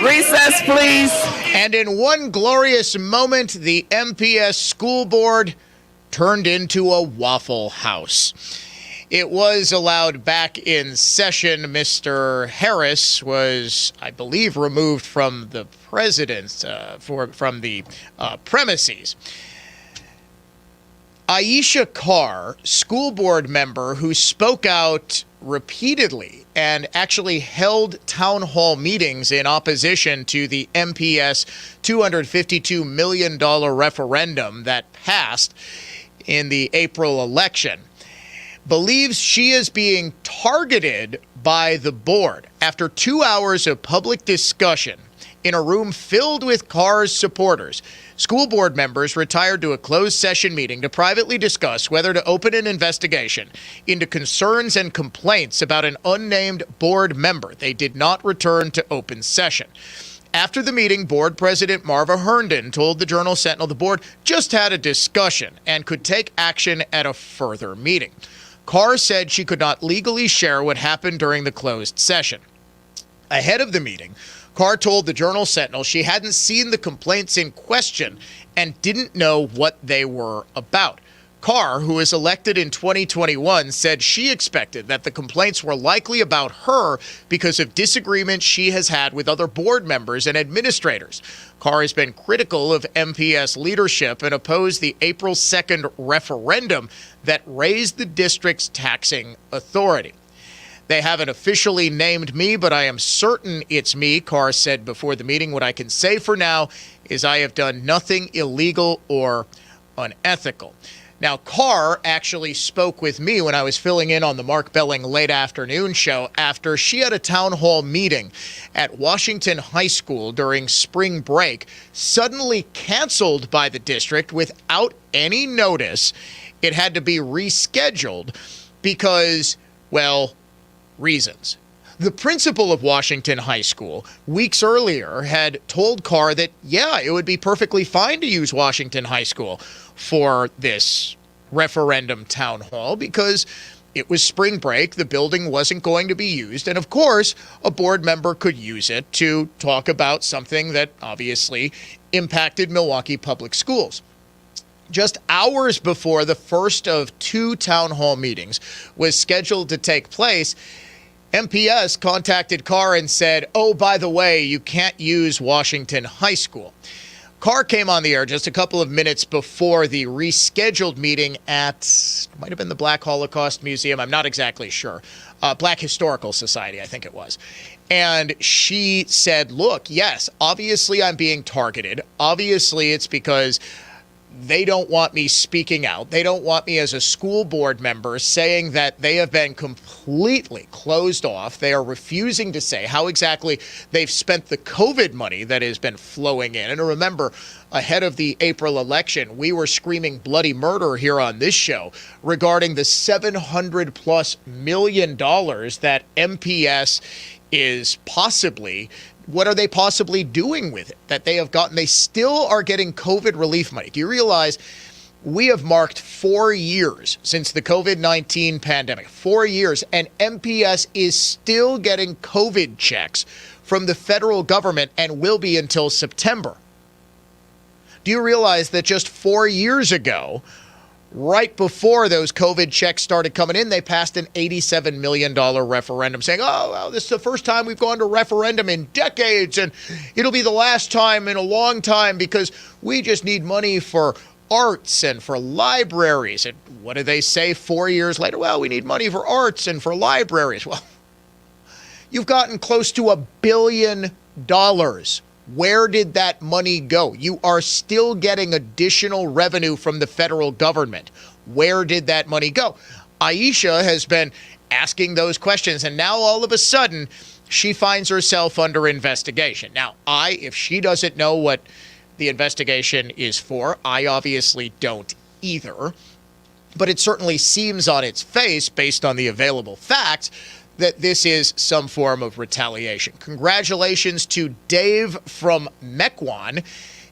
Recess, please. And in one glorious moment, the MPS school board turned into a Waffle House. It was allowed back in session. Mr. Harris was, I believe, removed from the president's from the premises. Aisha Carr, school board member who spoke out repeatedly and actually held town hall meetings in opposition to the MPS $252 million referendum that passed in the April election, believes she is being targeted by the board after 2 hours of public discussion in a room filled with Carr's supporters. School board members retired to a closed session meeting to privately discuss whether to open an investigation into concerns and complaints about an unnamed board member. They did not return to open session. After the meeting, board president Marva Herndon told the Journal-Sentinel the board just had a discussion and could take action at a further meeting. Carr said she could not legally share what happened during the closed session. Ahead of the meeting, Carr told the Journal-Sentinel she hadn't seen the complaints in question and didn't know what they were about. Carr, who was elected in 2021, said she expected that the complaints were likely about her because of disagreements she has had with other board members and administrators. Carr has been critical of MPS leadership and opposed the April 2nd referendum that raised the district's taxing authority. They haven't officially named me, but I am certain it's me, Carr said before the meeting. What I can say for now is I have done nothing illegal or unethical. Now, Carr actually spoke with me when I was filling in on the Mark Belling late afternoon show after she had a town hall meeting at Washington High School during spring break, suddenly canceled by the district without any notice. It had to be rescheduled because, well, reasons. The principal of Washington High School weeks earlier had told Carr that, yeah, it would be perfectly fine to use Washington High School for this referendum town hall because it was spring break, the building wasn't going to be used, and of course, a board member could use it to talk about something that obviously impacted Milwaukee Public Schools. Just hours before the first of 2 town hall meetings was scheduled to take place, MPS contacted Carr and said, oh, by the way, you can't use Washington High School. Carr came on the air just a couple of minutes before the rescheduled meeting at, might have been the Black Holocaust Museum, I'm not exactly sure, Black Historical Society, I think it was. And she said, look, yes, obviously I'm being targeted. Obviously it's because they don't want me speaking out. They don't want me as a school board member saying that they have been completely closed off. They are refusing to say how exactly they've spent the COVID money that has been flowing in. And remember, ahead of the April election, we were screaming bloody murder here on this show regarding the $700+ million that MPS is possibly, what are they possibly doing with it that they have gotten? They still are getting COVID relief money. Do you realize we have marked 4 years since the COVID-19 pandemic, 4 years, and MPS is still getting COVID checks from the federal government and will be until September. Do you realize that just 4 years ago, right before those COVID checks started coming in, they passed an $87 million referendum saying, oh, well, this is the first time we've gone to referendum in decades, and it'll be the last time in a long time because we just need money for arts and for libraries. And what do they say 4 years later? Well, we need money for arts and for libraries. Well, you've gotten close to $1 billion. Where did that money go? You are still getting additional revenue from the federal government. Where did that money go? Aisha has been asking those questions, and now all of a sudden, she finds herself under investigation. Now, if she doesn't know what the investigation is for, I obviously don't either. But it certainly seems on its face, based on the available facts, that this is some form of retaliation. Congratulations to Dave from Mequon.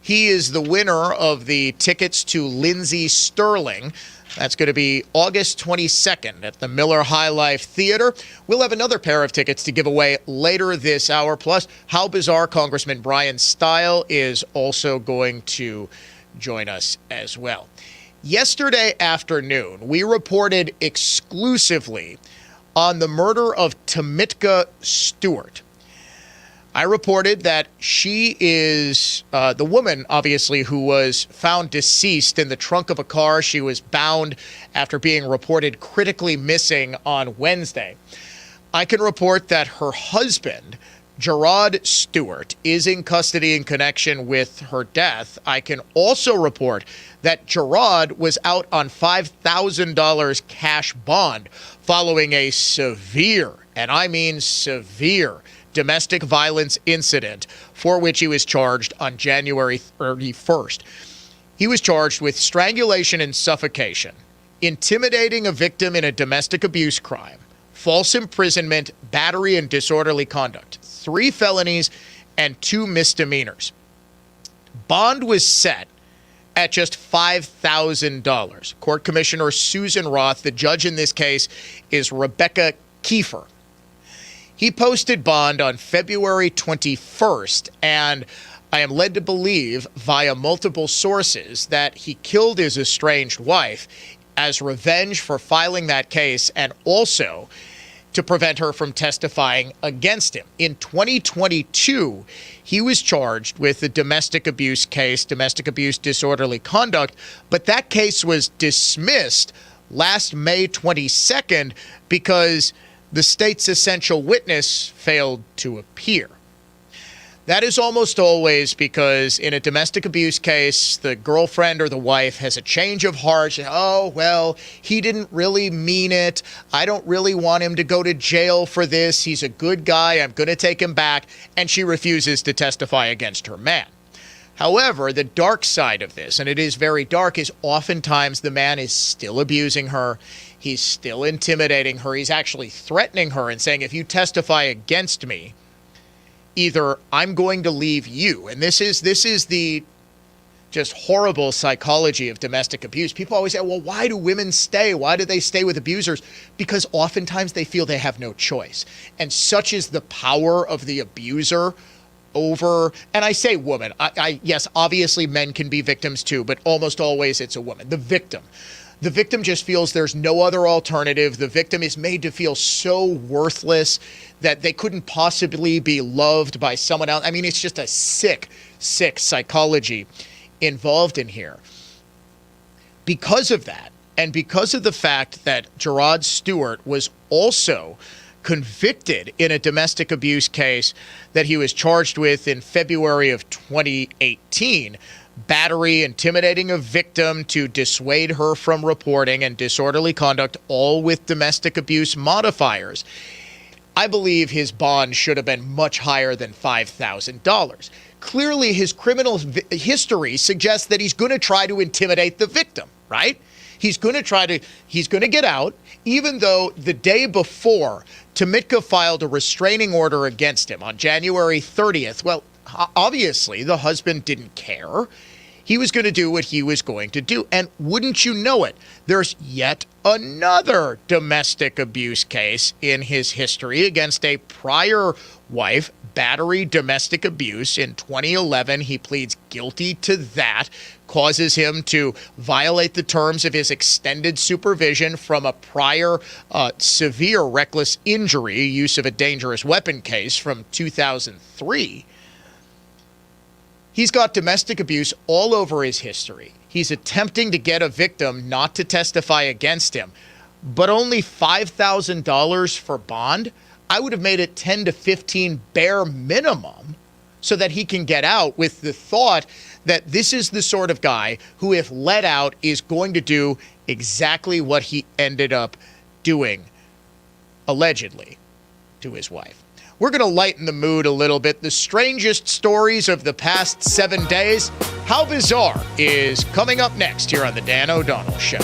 He is the winner of the tickets to Lindsey Sterling. That's going to be August 22nd at the Miller High Life Theater. We'll have another pair of tickets to give away later this hour. Plus, how bizarre, Congressman Bryan Steil is also going to join us as well. Yesterday afternoon, we reported exclusively on the murder of Tamitka Stewart. I reported that she is the woman, obviously, who was found deceased in the trunk of a car. She was bound after being reported critically missing on Wednesday. I can report that her husband, Gerard Stewart, is in custody in connection with her death. I can also report that Gerard was out on $5,000 cash bond following a severe, and I mean severe, domestic violence incident for which he was charged on January 31st. He was charged with strangulation and suffocation, intimidating a victim in a domestic abuse crime, false imprisonment, battery, and disorderly conduct. 3 felonies and 2 misdemeanors. Bond was set at just $5,000. Court Commissioner Susan Roth, the judge in this case, is Rebecca Kiefer. He posted bond on February 21st, and I am led to believe via multiple sources that he killed his estranged wife as revenge for filing that case and also to prevent her from testifying against him. In 2022, he was charged with the domestic abuse case, domestic abuse disorderly conduct, but that case was dismissed last May 22nd because the state's essential witness failed to appear. That is almost always because in a domestic abuse case, the girlfriend or the wife has a change of heart. Oh, well, he didn't really mean it. I don't really want him to go to jail for this. He's a good guy. I'm going to take him back. And she refuses to testify against her man. However, the dark side of this, and it is very dark, is oftentimes the man is still abusing her. He's still intimidating her. He's actually threatening her and saying, if you testify against me, either I'm going to leave you. And this is the just horrible psychology of domestic abuse. People always say, well, why do women stay? Why do they stay with abusers? Because oftentimes they feel they have no choice. And such is the power of the abuser over, and I say woman, yes, obviously men can be victims too, but almost always it's a woman, the victim. The victim just feels there's no other alternative. The victim is made to feel so worthless that they couldn't possibly be loved by someone else. I mean, it's just a sick, sick psychology involved in here. Because of that, and because of the fact that Gerard Stewart was also convicted in a domestic abuse case that he was charged with in February of 2018, battery, intimidating a victim to dissuade her from reporting, and disorderly conduct, all with domestic abuse modifiers. I believe his bond should have been much higher than $5,000. Clearly, his criminal history suggests that he's going to try to intimidate the victim, right? He's going to get out, even though the day before, Tomitka filed a restraining order against him on January 30th. Well, obviously, the husband didn't care. He was going to do what he was going to do. And wouldn't you know it, there's yet another domestic abuse case in his history against a prior wife, battery, domestic abuse. In 2011, he pleads guilty to that, causes him to violate the terms of his extended supervision from a prior severe reckless injury, use of a dangerous weapon case from 2003. He's got domestic abuse all over his history. He's attempting to get a victim not to testify against him, but only $5,000 for bond. I would have made it 10 to 15 bare minimum so that he can get out, with the thought that this is the sort of guy who, if let out, is going to do exactly what he ended up doing, allegedly, to his wife. We're going to lighten the mood a little bit. The strangest stories of the past 7 days, how bizarre, is coming up next here on The Dan O'Donnell Show.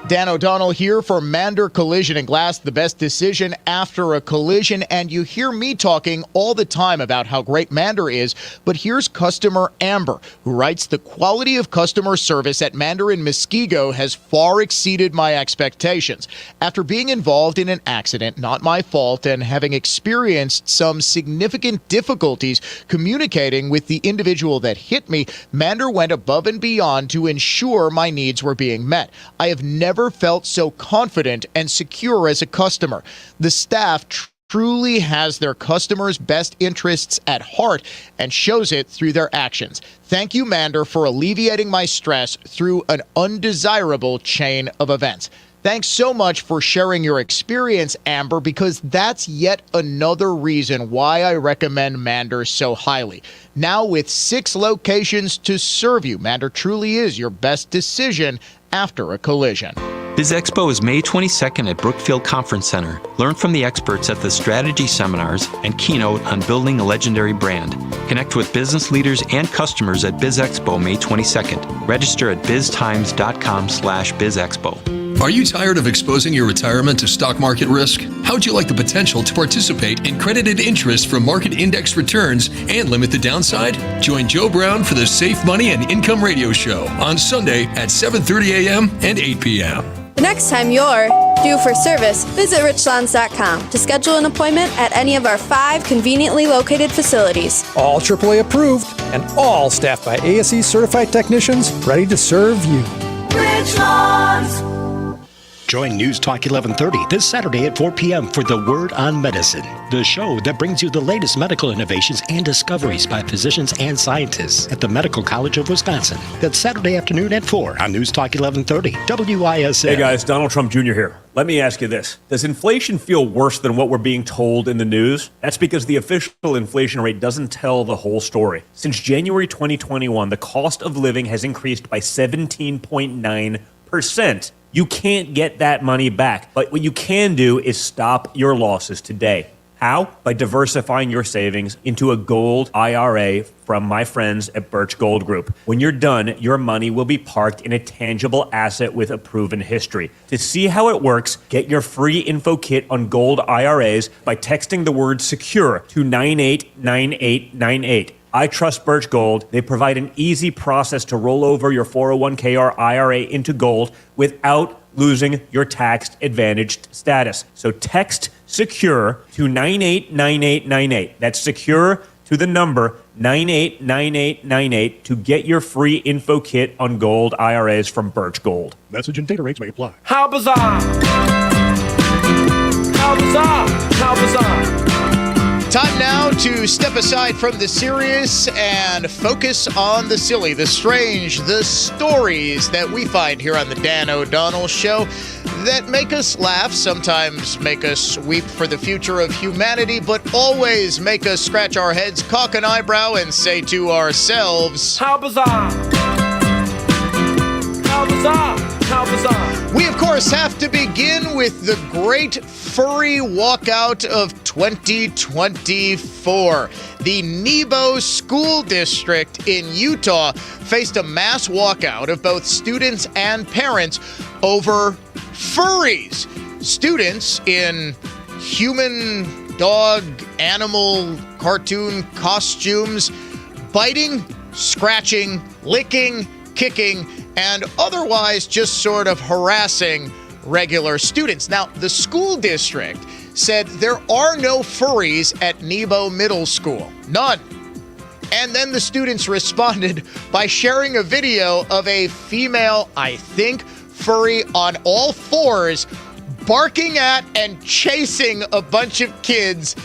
Dan O'Donnell here for Mander Collision and Glass, the best decision after a collision. And you hear me talking all the time about how great Mander is, but here's customer Amber, who writes, the quality of customer service at Mander in Muskego has far exceeded my expectations. After being involved in an accident, not my fault, and having experienced some significant difficulties communicating with the individual that hit me, Mander went above and beyond to ensure my needs were being met. I have never felt so confident and secure as a customer. The staff truly has their customers' best interests at heart and shows it through their actions. Thank you, Mander, for alleviating my stress through an undesirable chain of events. Thanks so much for sharing your experience, Amber, because that's yet another reason why I recommend Mander so highly. Now with 6 locations to serve you, Mander truly is your best decision after a collision. Biz Expo is May 22nd at Brookfield Conference Center. Learn from the experts at the strategy seminars and keynote on building a legendary brand. Connect with business leaders and customers at Biz Expo May 22nd. Register at biztimes.com/bizexpo. Are you tired of exposing your retirement to stock market risk? How would you like the potential to participate in credited interest from market index returns and limit the downside? Join Joe Brown for the Safe Money and Income Radio Show on Sunday at 7:30 a.m. and 8 p.m. The next time you're due for service, visit richlands.com to schedule an appointment at any of our 5 conveniently located facilities. All AAA approved and all staffed by ASE certified technicians ready to serve you. Richlands. Join News Talk 1130 this Saturday at 4 p.m. for The Word on Medicine, the show that brings you the latest medical innovations and discoveries by physicians and scientists at the Medical College of Wisconsin. That's Saturday afternoon at 4 on News Talk 1130 WISN. Hey guys, Donald Trump Jr. here. Let me ask you this. Does inflation feel worse than what we're being told in the news? That's because the official inflation rate doesn't tell the whole story. Since January 2021, the cost of living has increased by 17.9%. You can't get that money back. But what you can do is stop your losses today. How? By diversifying your savings into a gold IRA from my friends at Birch Gold Group. When you're done, your money will be parked in a tangible asset with a proven history. To see how it works, get your free info kit on gold IRAs by texting the word SECURE to 989898. I trust Birch Gold. They provide an easy process to roll over your 401k or IRA into gold without losing your tax advantaged status. So text SECURE to 989898. That's SECURE to the number 989898 to get your free info kit on gold IRAs from Birch Gold. Message and data rates may apply. How bizarre! How bizarre! How bizarre! Time now to step aside from the serious and focus on the silly, the strange, the stories that we find here on the Dan O'Donnell Show that make us laugh, sometimes make us weep for the future of humanity, but always make us scratch our heads, cock an eyebrow, and say to ourselves, How bizarre! How bizarre! How bizarre! We, of course, have to begin with the great furry walkout of 2024. The Nebo School District in Utah faced a mass walkout of both students and parents over furries. Students in human, dog, animal, cartoon costumes biting, scratching, licking, kicking, and otherwise just sort of harassing regular students. Now, the school district said there are no furries at Nebo Middle School. None. And then the students responded by sharing a video of a female, I think, furry on all fours barking at and chasing a bunch of kids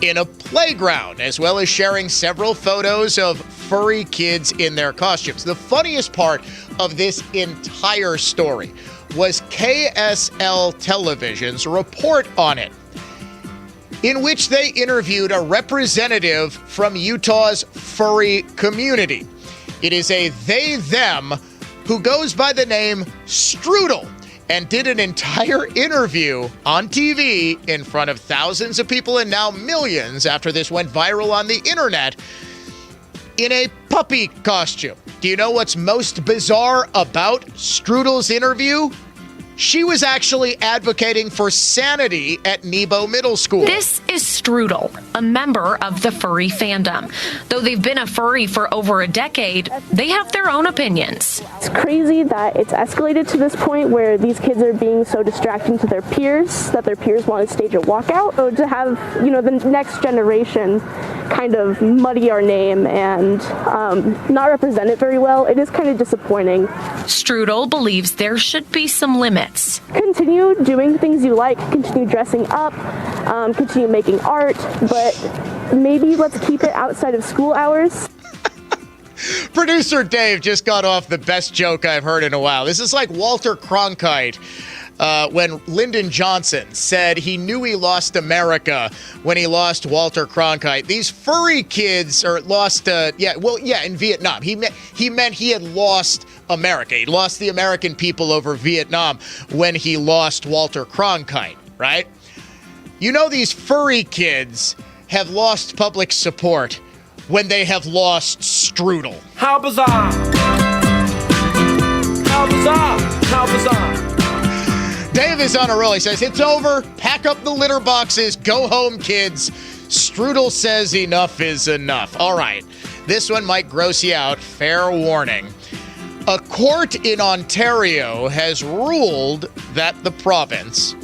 in a playground, as well as sharing several photos of furry kids in their costumes. The funniest part of this entire story was KSL Television's report on it, in which they interviewed a representative from Utah's furry community. It is a they-them who goes by the name Strudel, and did an entire interview on TV in front of thousands of people and now millions after this went viral on the internet in a puppy costume. Do you know what's most bizarre about Strudel's interview? She was actually advocating for sanity at Nebo Middle School. This is Strudel, a member of the furry fandom. Though they've been a furry for over a decade, they have their own opinions. It's crazy that it's escalated to this point where these kids are being so distracting to their peers that their peers want to stage a walkout, or to have, the next generation kind of muddy our name and not represent it very well. It is kind of disappointing. Strudel believes there should be some limits. Continue doing things you like, continue dressing up, continue making art, but maybe let's keep it outside of school hours. Producer Dave just got off the best joke I've heard in a while. This is like Walter Cronkite when Lyndon Johnson said he knew he lost America when he lost Walter Cronkite. These furry kids are lost, in Vietnam. He meant he had lost America. He lost the American people over Vietnam when he lost Walter Cronkite, right? You know, these furry kids have lost public support when they have lost Strudel. How bizarre! How bizarre! How bizarre! Dave is on a roll. He says, it's over. Pack up the litter boxes. Go home, kids. Strudel says enough is enough. All right. This one might gross you out. Fair warning. A court in Ontario has ruled that the province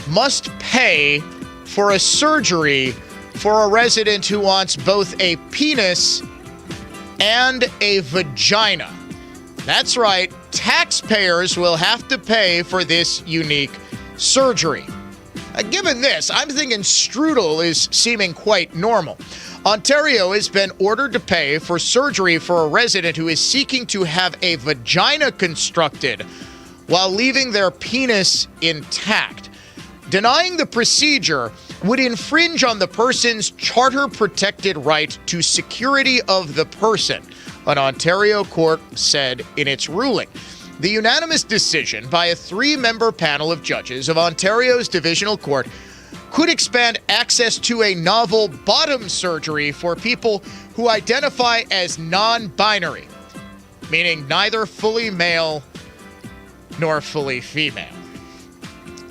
must pay for a surgery for a resident who wants both a penis and a vagina. That's right. Taxpayers will have to pay for this unique surgery. Given this, I'm thinking Strudel is seeming quite normal. Ontario has been ordered to pay for surgery for a resident who is seeking to have a vagina constructed while leaving their penis intact. Denying the procedure would infringe on the person's charter-protected right to security of the person, an Ontario court said in its ruling. The unanimous decision by a 3-member panel of judges of Ontario's Divisional Court could expand access to a novel bottom surgery for people who identify as non-binary, meaning neither fully male nor fully female.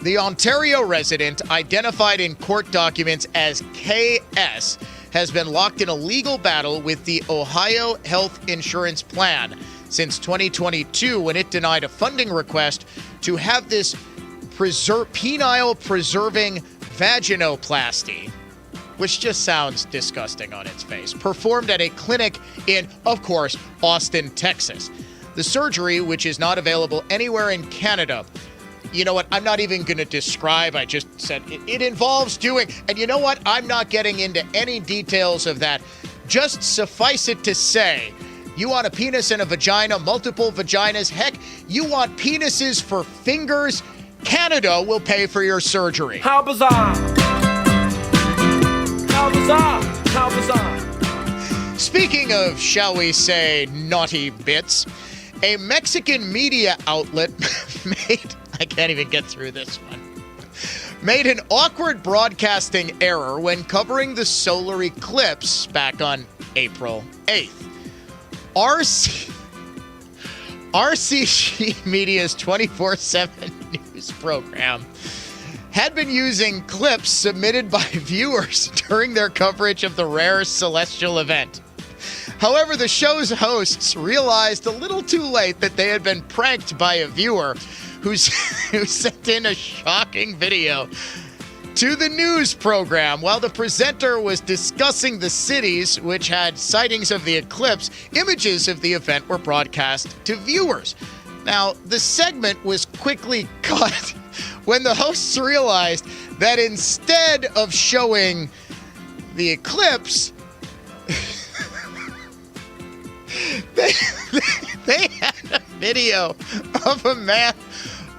The Ontario resident, identified in court documents as KS, has been locked in a legal battle with the Ohio Health Insurance Plan since 2022 when it denied a funding request to have this penile-preserving vaginoplasty, which just sounds disgusting on its face, performed at a clinic in, of course, Austin, Texas. The surgery, which is not available anywhere in Canada, you know what, I'm not even going to describe, I just said it involves doing, and you know what, I'm not getting into any details of that. Just suffice it to say, you want a penis and a vagina, multiple vaginas, heck, you want penises for fingers, Canada will pay for your surgery. How bizarre! How bizarre! How bizarre! Speaking of, shall we say, naughty bits, a Mexican media outlet I can't even get through this one, made an awkward broadcasting error when covering the solar eclipse back on April 8th. RCG Media's 24/7 news program had been using clips submitted by viewers during their coverage of the rare celestial event. However, the show's hosts realized a little too late that they had been pranked by a viewer who sent in a shocking video to the news program. While the presenter was discussing the cities which had sightings of the eclipse, images of the event were broadcast to viewers. Now, the segment was quickly cut when the hosts realized that instead of showing the eclipse, they had a video of a man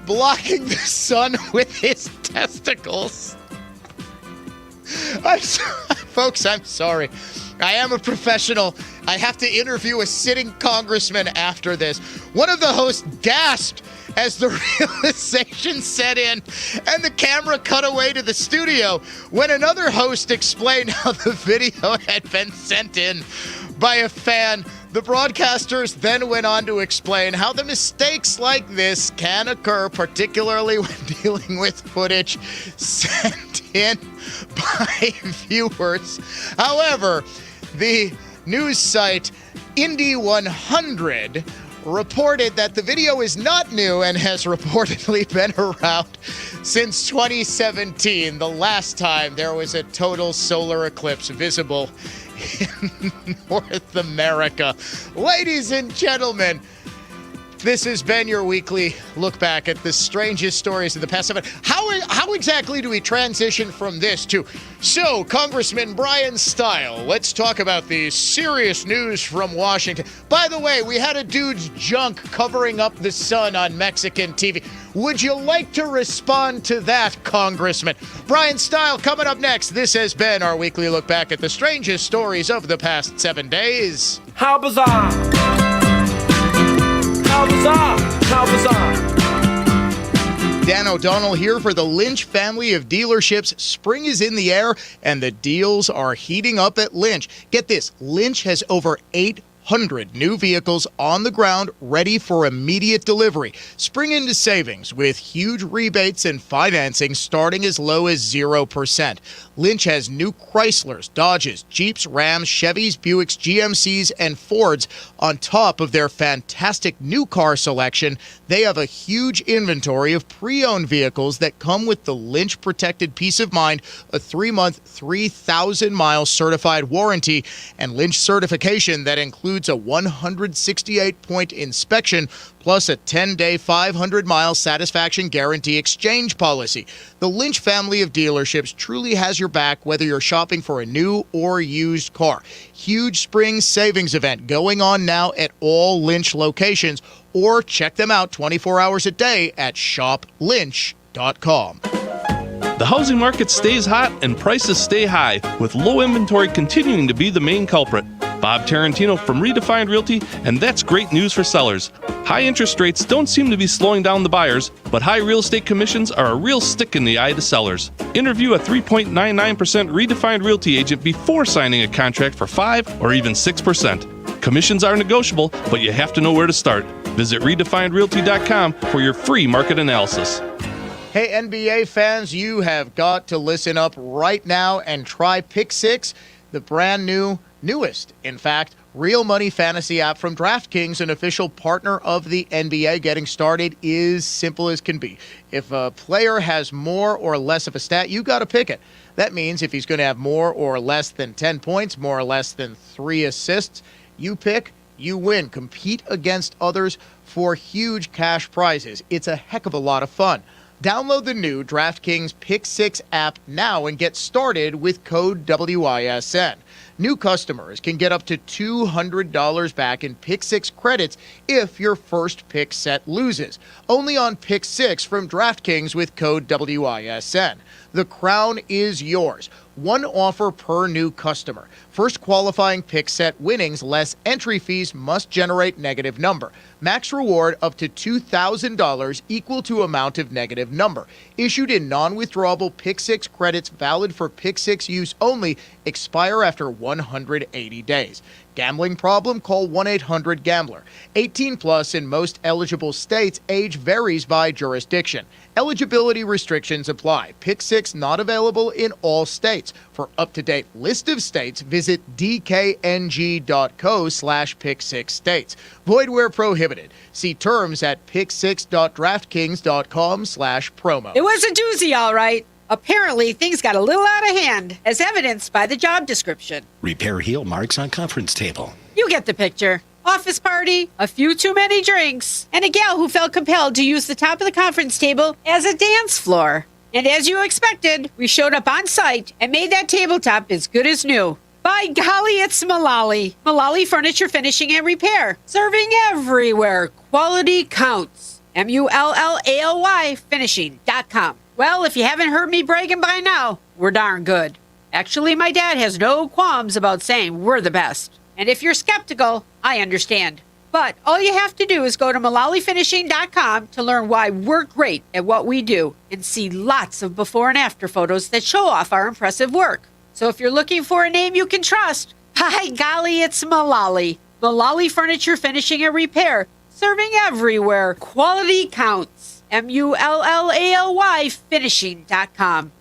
blocking the sun with his testicles. Folks, I'm sorry. I am a professional. I have to interview a sitting congressman after this. One of the hosts gasped as the realization set in and the camera cut away to the studio when another host explained how the video had been sent in by a fan. The broadcasters then went on to explain how the mistakes like this can occur, particularly when dealing with footage sent in by viewers. However, the news site Indy 100 reported that the video is not new and has reportedly been around since 2017, the last time there was a total solar eclipse visible in North America. Ladies and gentlemen, this has been your weekly look back at the strangest stories of the past 7. How exactly do we transition from this to, so, Congressman Bryan Steil, let's talk about the serious news from Washington. By the way, we had a dude's junk covering up the sun on Mexican TV. Would you like to respond to that, Congressman? Bryan Steil coming up next. This has been our weekly look back at the strangest stories of the past 7 days. How bizarre! How bizarre! How bizarre! Dan O'Donnell here for the Lynch family of dealerships. Spring is in the air and the deals are heating up at Lynch. Get this, Lynch has over 800 new vehicles on the ground ready for immediate delivery. Spring into savings with huge rebates and financing starting as low as 0%. Lynch has new Chryslers, Dodges, Jeeps, Rams, Chevys, Buicks, GMCs, and Fords. On top of their fantastic new car selection, they have a huge inventory of pre-owned vehicles that come with the Lynch Protected Peace of Mind, a 3-month, 3,000-mile certified warranty, and Lynch certification that includes a 168-point inspection, plus a 10-day, 500-mile satisfaction guarantee exchange policy. The Lynch family of dealerships truly has your back whether you're shopping for a new or used car. Huge spring savings event going on now at all Lynch locations, or check them out 24 hours a day at shoplynch.com. The housing market stays hot and prices stay high, with low inventory continuing to be the main culprit. Bob Tarantino from Redefined Realty, and that's great news for sellers. High interest rates don't seem to be slowing down the buyers, but high real estate commissions are a real stick in the eye to sellers. Interview a 3.99% Redefined Realty agent before signing a contract for 5 or even 6%. Commissions are negotiable, but you have to know where to start. Visit redefinedrealty.com for your free market analysis. Hey, NBA fans, you have got to listen up right now and try Pick 6. the brand newest, in fact, real money fantasy app from DraftKings, an official partner of the NBA. Getting started is simple as can be. If a player has more or less of a stat, you got to pick it. That means if he's going to have more or less than 10 points, more or less than 3 assists, you pick, you win. Compete against others for huge cash prizes. It's a heck of a lot of fun. Download the new DraftKings Pick 6 app now and get started with code WISN. New customers can get up to $200 back in Pick 6 credits if your first pick set loses. Only on Pick 6 from DraftKings with code WISN. The crown is yours. One offer per new customer. First qualifying pick set winnings less entry fees must generate negative number. Max reward up to $2,000 equal to amount of negative number. Issued in non-withdrawable Pick 6 credits valid for Pick 6 use only. Expire after 180 days. Gambling problem? Call 1-800-GAMBLER. 18 plus in most eligible states. Age varies by jurisdiction. Eligibility restrictions apply. Pick 6 not available in all states. For up-to-date list of states, visit dkng.co/pick6states. Void where prohibited. See terms at pick6.draftkings.com/promo. It was a doozy, all right. Apparently, things got a little out of hand, as evidenced by the job description. Repair heel marks on conference table. You get the picture. Office party, a few too many drinks, and a gal who felt compelled to use the top of the conference table as a dance floor. And as you expected, we showed up on site and made that tabletop as good as new. By golly, it's Mullally. Mullally Furniture Finishing and Repair. Serving everywhere. Quality counts. MULLALY finishing.com. Well, if you haven't heard me bragging by now, we're darn good. Actually, my dad has no qualms about saying we're the best. And if you're skeptical, I understand. But all you have to do is go to MullallyFinishing.com to learn why we're great at what we do and see lots of before and after photos that show off our impressive work. So if you're looking for a name you can trust, by golly, it's Mullally. Mullally Furniture Finishing and Repair. Serving everywhere. Quality counts. MULLALY finishing.com.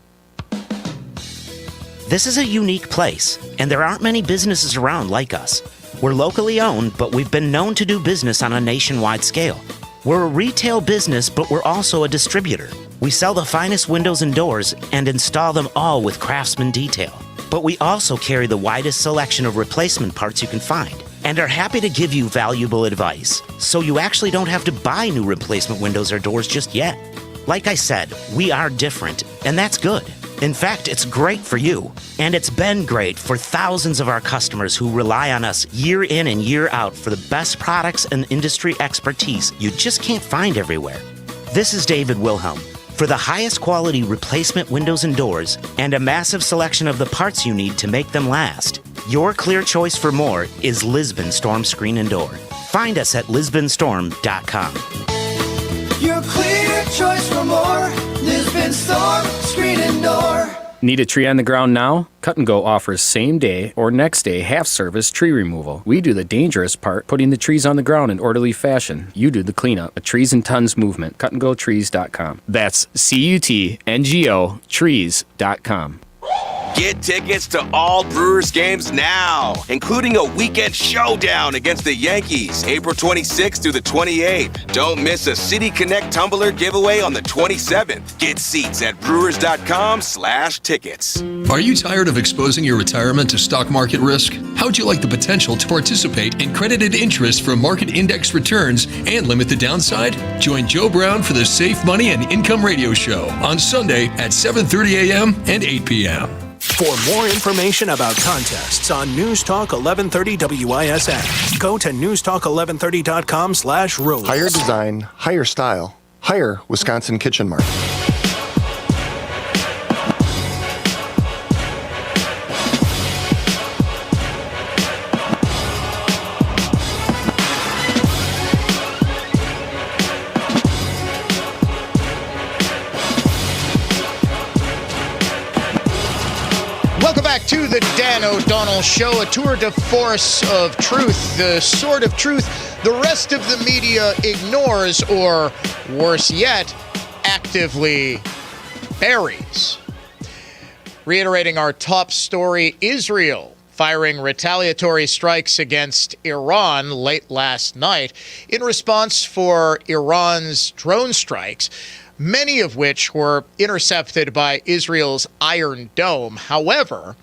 This is a unique place, and there aren't many businesses around like us. We're locally owned, but we've been known to do business on a nationwide scale. We're a retail business, but we're also a distributor. We sell the finest windows and doors and install them all with Craftsman detail. But we also carry the widest selection of replacement parts you can find, and are happy to give you valuable advice, so you actually don't have to buy new replacement windows or doors just yet. Like I said, we are different, and that's good. In fact, it's great for you, and it's been great for thousands of our customers who rely on us year in and year out for the best products and industry expertise you just can't find everywhere. This is David Wilhelm. For the highest quality replacement windows and doors, and a massive selection of the parts you need to make them last, your clear choice for more is Lisbon Storm Screen and Door. Find us at lisbonstorm.com. Your clear choice for more. Lisbon Storm Screen and Door. Need a tree on the ground now? Cut and Go offers same day or next day half service tree removal. We do the dangerous part, putting the trees on the ground in orderly fashion. You do the cleanup. A Trees and Tons movement. CutandGoTrees.com. That's CUTNGO trees.com. Get tickets to all Brewers games now, including a weekend showdown against the Yankees, April 26th through the 28th. Don't miss a City Connect tumbler giveaway on the 27th. Get seats at brewers.com/tickets. Are you tired of exposing your retirement to stock market risk? How'd you like the potential to participate in credited interest from market index returns and limit the downside? Join Joe Brown for the Safe Money and Income Radio Show on Sunday at 7:30 a.m. and 8 p.m. For more information about contests on News Talk 1130 WISN, go to newstalk1130.com/rules. Higher design, higher style, higher Wisconsin Kitchen Mart. To the Dan O'Donnell Show, a tour de force of truth, the sort of truth the rest of the media ignores, or worse yet, actively buries. Reiterating our top story, Israel firing retaliatory strikes against Iran late last night in response for Iran's drone strikes, many of which were intercepted by Israel's Iron Dome. However,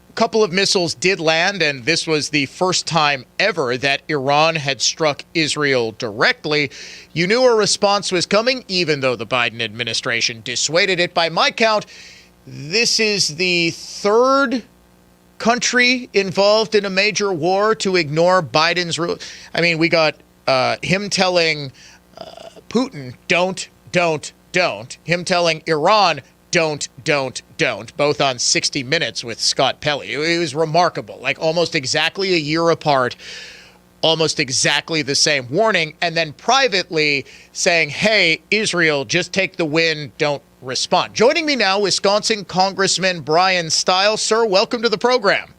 a couple of missiles did land, and this was the first time ever that Iran had struck Israel directly. You knew a response was coming, even though the Biden administration dissuaded it. By my count, this is the third country involved in a major war to ignore Biden's rule. I mean, we got him telling Putin, don't. Him telling Iran, don't, both on 60 Minutes with Scott Pelley. It was remarkable, like almost exactly a year apart, almost exactly the same warning, and then privately saying, hey, Israel, just take the win, don't respond. Joining me now, Wisconsin Congressman Bryan Steil. Sir, welcome to the program.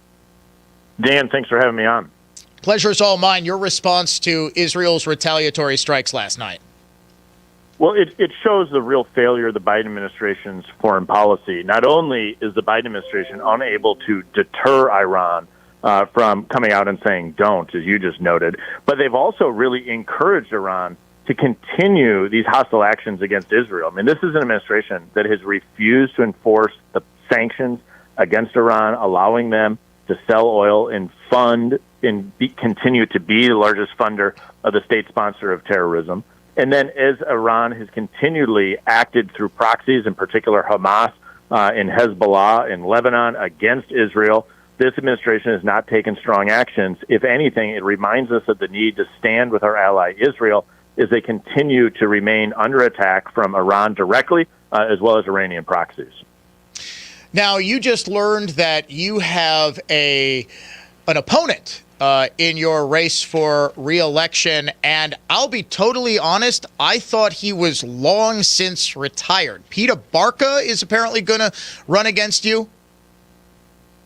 Dan, thanks for having me on. Pleasure's all mine. Your response to Israel's retaliatory strikes last night. Well, it shows the real failure of the Biden administration's foreign policy. Not only is the Biden administration unable to deter Iran from coming out and saying don't, as you just noted, but they've also really encouraged Iran to continue these hostile actions against Israel. I mean, this is an administration that has refused to enforce the sanctions against Iran, allowing them to sell oil and fund and continue to be the largest funder of the state sponsor of terrorism. And then as Iran has continually acted through proxies, in particular Hamas and Hezbollah in Lebanon against Israel, this administration has not taken strong actions. If anything, it reminds us of the need to stand with our ally Israel as they continue to remain under attack from Iran directly, as well as Iranian proxies. Now, you just learned that you have an opponent in your race for re-election, and I'll be totally honest, I thought he was long since retired. Peter Barca is apparently going to run against you?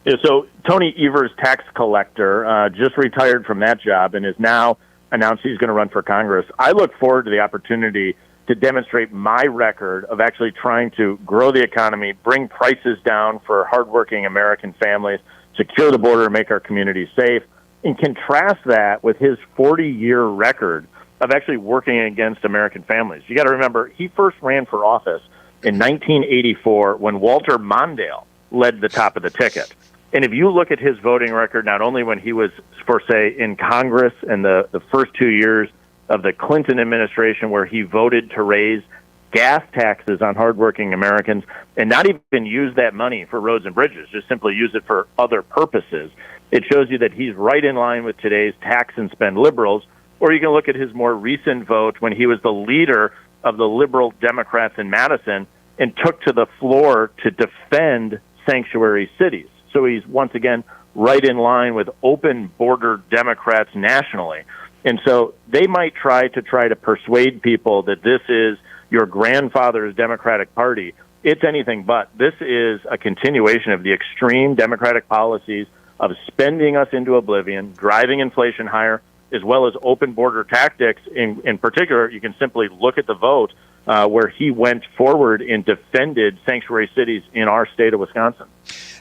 Yeah, so Tony Evers, tax collector, just retired from that job and is now announced he's going to run for Congress. I look forward to the opportunity to demonstrate my record of actually trying to grow the economy, bring prices down for hardworking American families, secure the border, make our communities safe, and contrast that with his 40-year record of actually working against American families. You got to remember, he first ran for office in 1984 when Walter Mondale led the top of the ticket. And if you look at his voting record, not only when he was, for say, in Congress in the first 2 years of the Clinton administration, where he voted to raise gas taxes on hardworking Americans and not even use that money for roads and bridges, just simply use it for other purposes, it shows you that he's right in line with today's tax and spend liberals. Or you can look at his more recent vote when he was the leader of the liberal Democrats in Madison and took to the floor to defend sanctuary cities. So he's once again right in line with open border Democrats nationally. And so they might try to persuade people that this is your grandfather's Democratic Party. It's anything but. This is a continuation of the extreme Democratic policies of spending us into oblivion, driving inflation higher, as well as open border tactics. In particular, you can simply look at the vote where he went forward and defended sanctuary cities in our state of Wisconsin.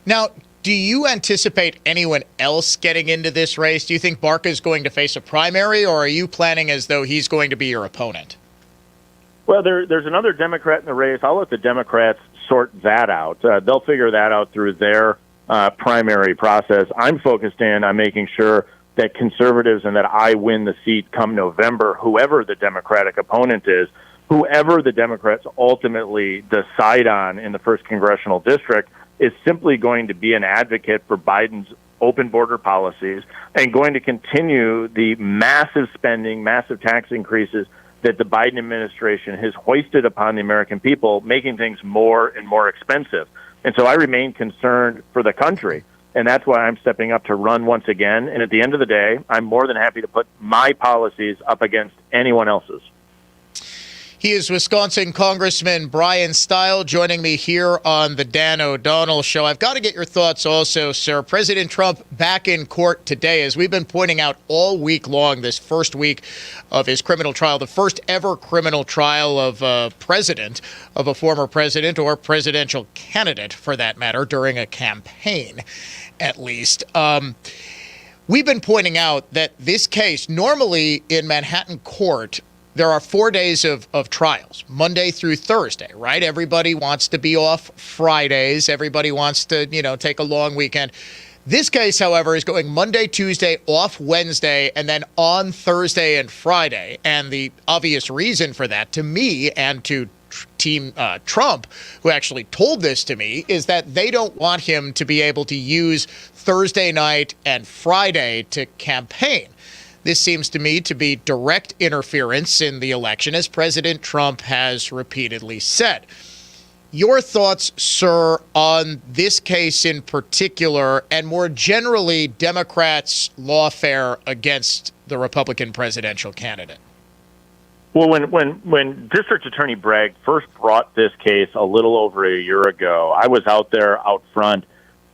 Now, do you anticipate anyone else getting into this race? Do you think Barca is going to face a primary, or are you planning as though he's going to be your opponent? Well, there's another Democrat in the race. I'll let the Democrats sort that out. They'll figure that out through their primary process. I'm focused in on making sure that conservatives and that I win the seat come November, whoever the Democratic opponent is, whoever the Democrats ultimately decide on in the 1st Congressional District is simply going to be an advocate for Biden's open border policies and going to continue the massive spending, massive tax increases that the Biden administration has hoisted upon the American people, making things more and more expensive. And so I remain concerned for the country, and that's why I'm stepping up to run once again. And at the end of the day, I'm more than happy to put my policies up against anyone else's. He is Wisconsin Congressman Bryan Steil, joining me here on the Dan O'Donnell Show. I've got to get your thoughts also, sir. President Trump back in court today, as we've been pointing out all week long, this first week of his criminal trial, the first ever criminal trial of a president, of a former president or presidential candidate, for that matter, during a campaign, at least. We've been pointing out that this case, normally in Manhattan court, there are 4 days of trials, Monday through Thursday, right? Everybody wants to be off Fridays. Everybody wants to, take a long weekend. This case, however, is going Monday, Tuesday, off Wednesday, and then on Thursday and Friday. And the obvious reason for that, to me and to Team Trump, who actually told this to me, is that they don't want him to be able to use Thursday night and Friday to campaign. This seems to me to be direct interference in the election, as President Trump has repeatedly said. Your thoughts, sir, on this case in particular, and more generally, Democrats' lawfare against the Republican presidential candidate? Well, when District Attorney Bragg first brought this case a little over a year ago, I was out there out front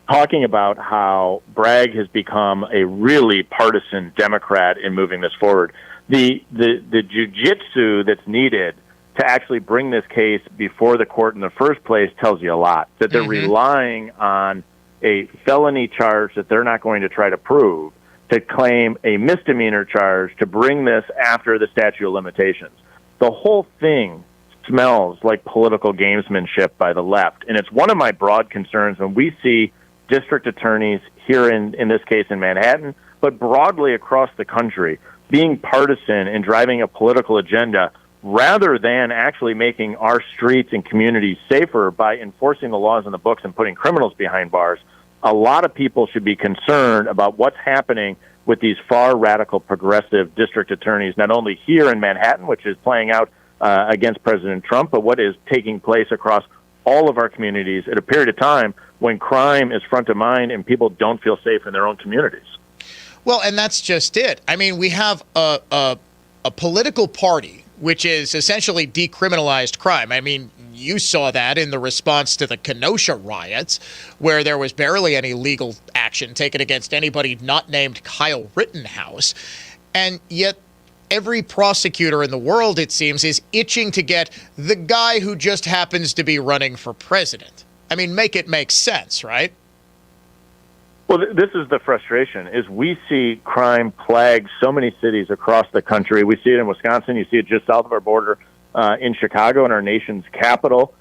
talking about how Bragg has become a really partisan Democrat in moving this forward. The jujitsu that's needed to actually bring this case before the court in the first place tells you a lot. That they're relying on a felony charge that they're not going to try to prove to claim a misdemeanor charge to bring this after the statute of limitations. The whole thing smells like political gamesmanship by the left, and it's one of my broad concerns when we see district attorneys here in this case in Manhattan, but broadly across the country, being partisan and driving a political agenda rather than actually making our streets and communities safer by enforcing the laws in the books and putting criminals behind bars. A lot of people should be concerned about what's happening with these far radical progressive district attorneys, not only here in Manhattan, which is playing out against President Trump, but what is taking place across all of our communities at a period of time when crime is front of mind and people don't feel safe in their own communities. Well, and that's just it. I mean, we have a political party which is essentially decriminalized crime. I mean, you saw that in the response to the Kenosha riots, where there was barely any legal action taken against anybody not named Kyle Rittenhouse. And yet every prosecutor in the world, it seems, is itching to get the guy who just happens to be running for president. I mean, make it make sense, right? Well, this is the frustration, is we see crime plague so many cities across the country. We see it in Wisconsin. You see it just south of our border in Chicago, in our nation's capital,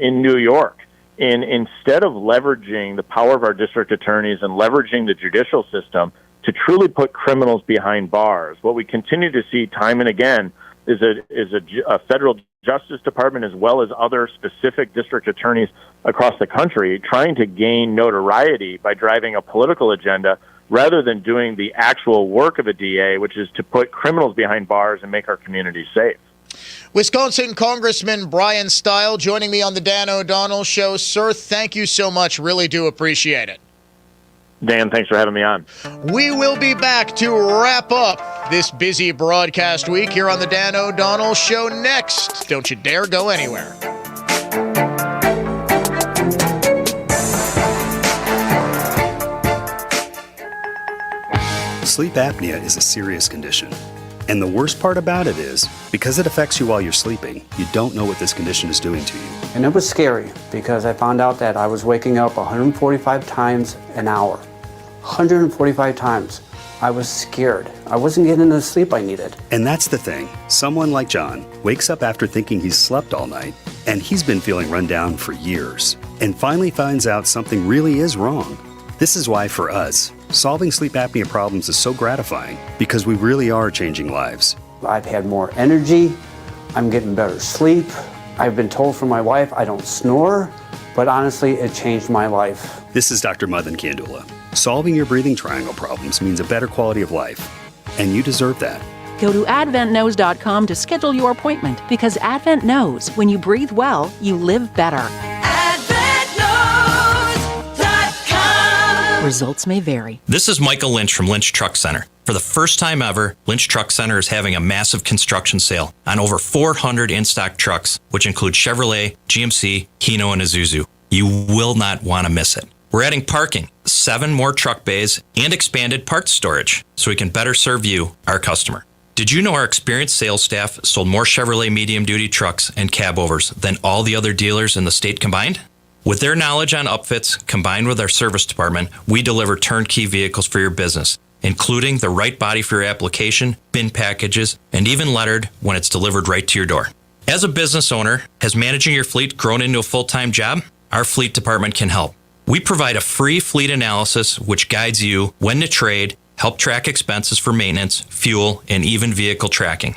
in New York. And instead of leveraging the power of our district attorneys and leveraging the judicial system to truly put criminals behind bars, what we continue to see time and again is a federal Justice Department, as well as other specific district attorneys across the country, trying to gain notoriety by driving a political agenda rather than doing the actual work of a DA, which is to put criminals behind bars and make our communities safe. Wisconsin Congressman Bryan Steil joining me on the Dan O'Donnell Show. Sir, thank you so much. Really do appreciate it. Dan, thanks for having me on. We will be back to wrap up this busy broadcast week here on the Dan O'Donnell Show next. Don't you dare go anywhere. Sleep apnea is a serious condition. And the worst part about it is, because it affects you while you're sleeping, you don't know what this condition is doing to you. And it was scary because I found out that I was waking up 145 times an hour. 145 times. I was scared. I wasn't getting the sleep I needed. And that's the thing. Someone like John wakes up after thinking he's slept all night, and he's been feeling run down for years, and finally finds out something really is wrong. This is why, for us, solving sleep apnea problems is so gratifying, because we really are changing lives. I've had more energy. I'm getting better sleep. I've been told from my wife I don't snore, but honestly, it changed my life. This is Dr. Madan Kandula. Solving your breathing triangle problems means a better quality of life, and you deserve that. Go to AdventKnows.com to schedule your appointment, because Advent knows when you breathe well, you live better. Results may vary. This is Michael Lynch from Lynch Truck Center. For the first time ever, Lynch Truck Center is having a massive construction sale on over 400 in-stock trucks, which include Chevrolet, GMC, Hino, and Isuzu. You will not want to miss it. We're adding parking, 7 more truck bays, and expanded parts storage so we can better serve you, our customer. Did you know our experienced sales staff sold more Chevrolet medium-duty trucks and cabovers than all the other dealers in the state combined? With their knowledge on upfits, combined with our service department, we deliver turnkey vehicles for your business, including the right body for your application, bin packages, and even lettered when it's delivered right to your door. As a business owner, has managing your fleet grown into a full-time job? Our fleet department can help. We provide a free fleet analysis which guides you when to trade, help track expenses for maintenance, fuel, and even vehicle tracking.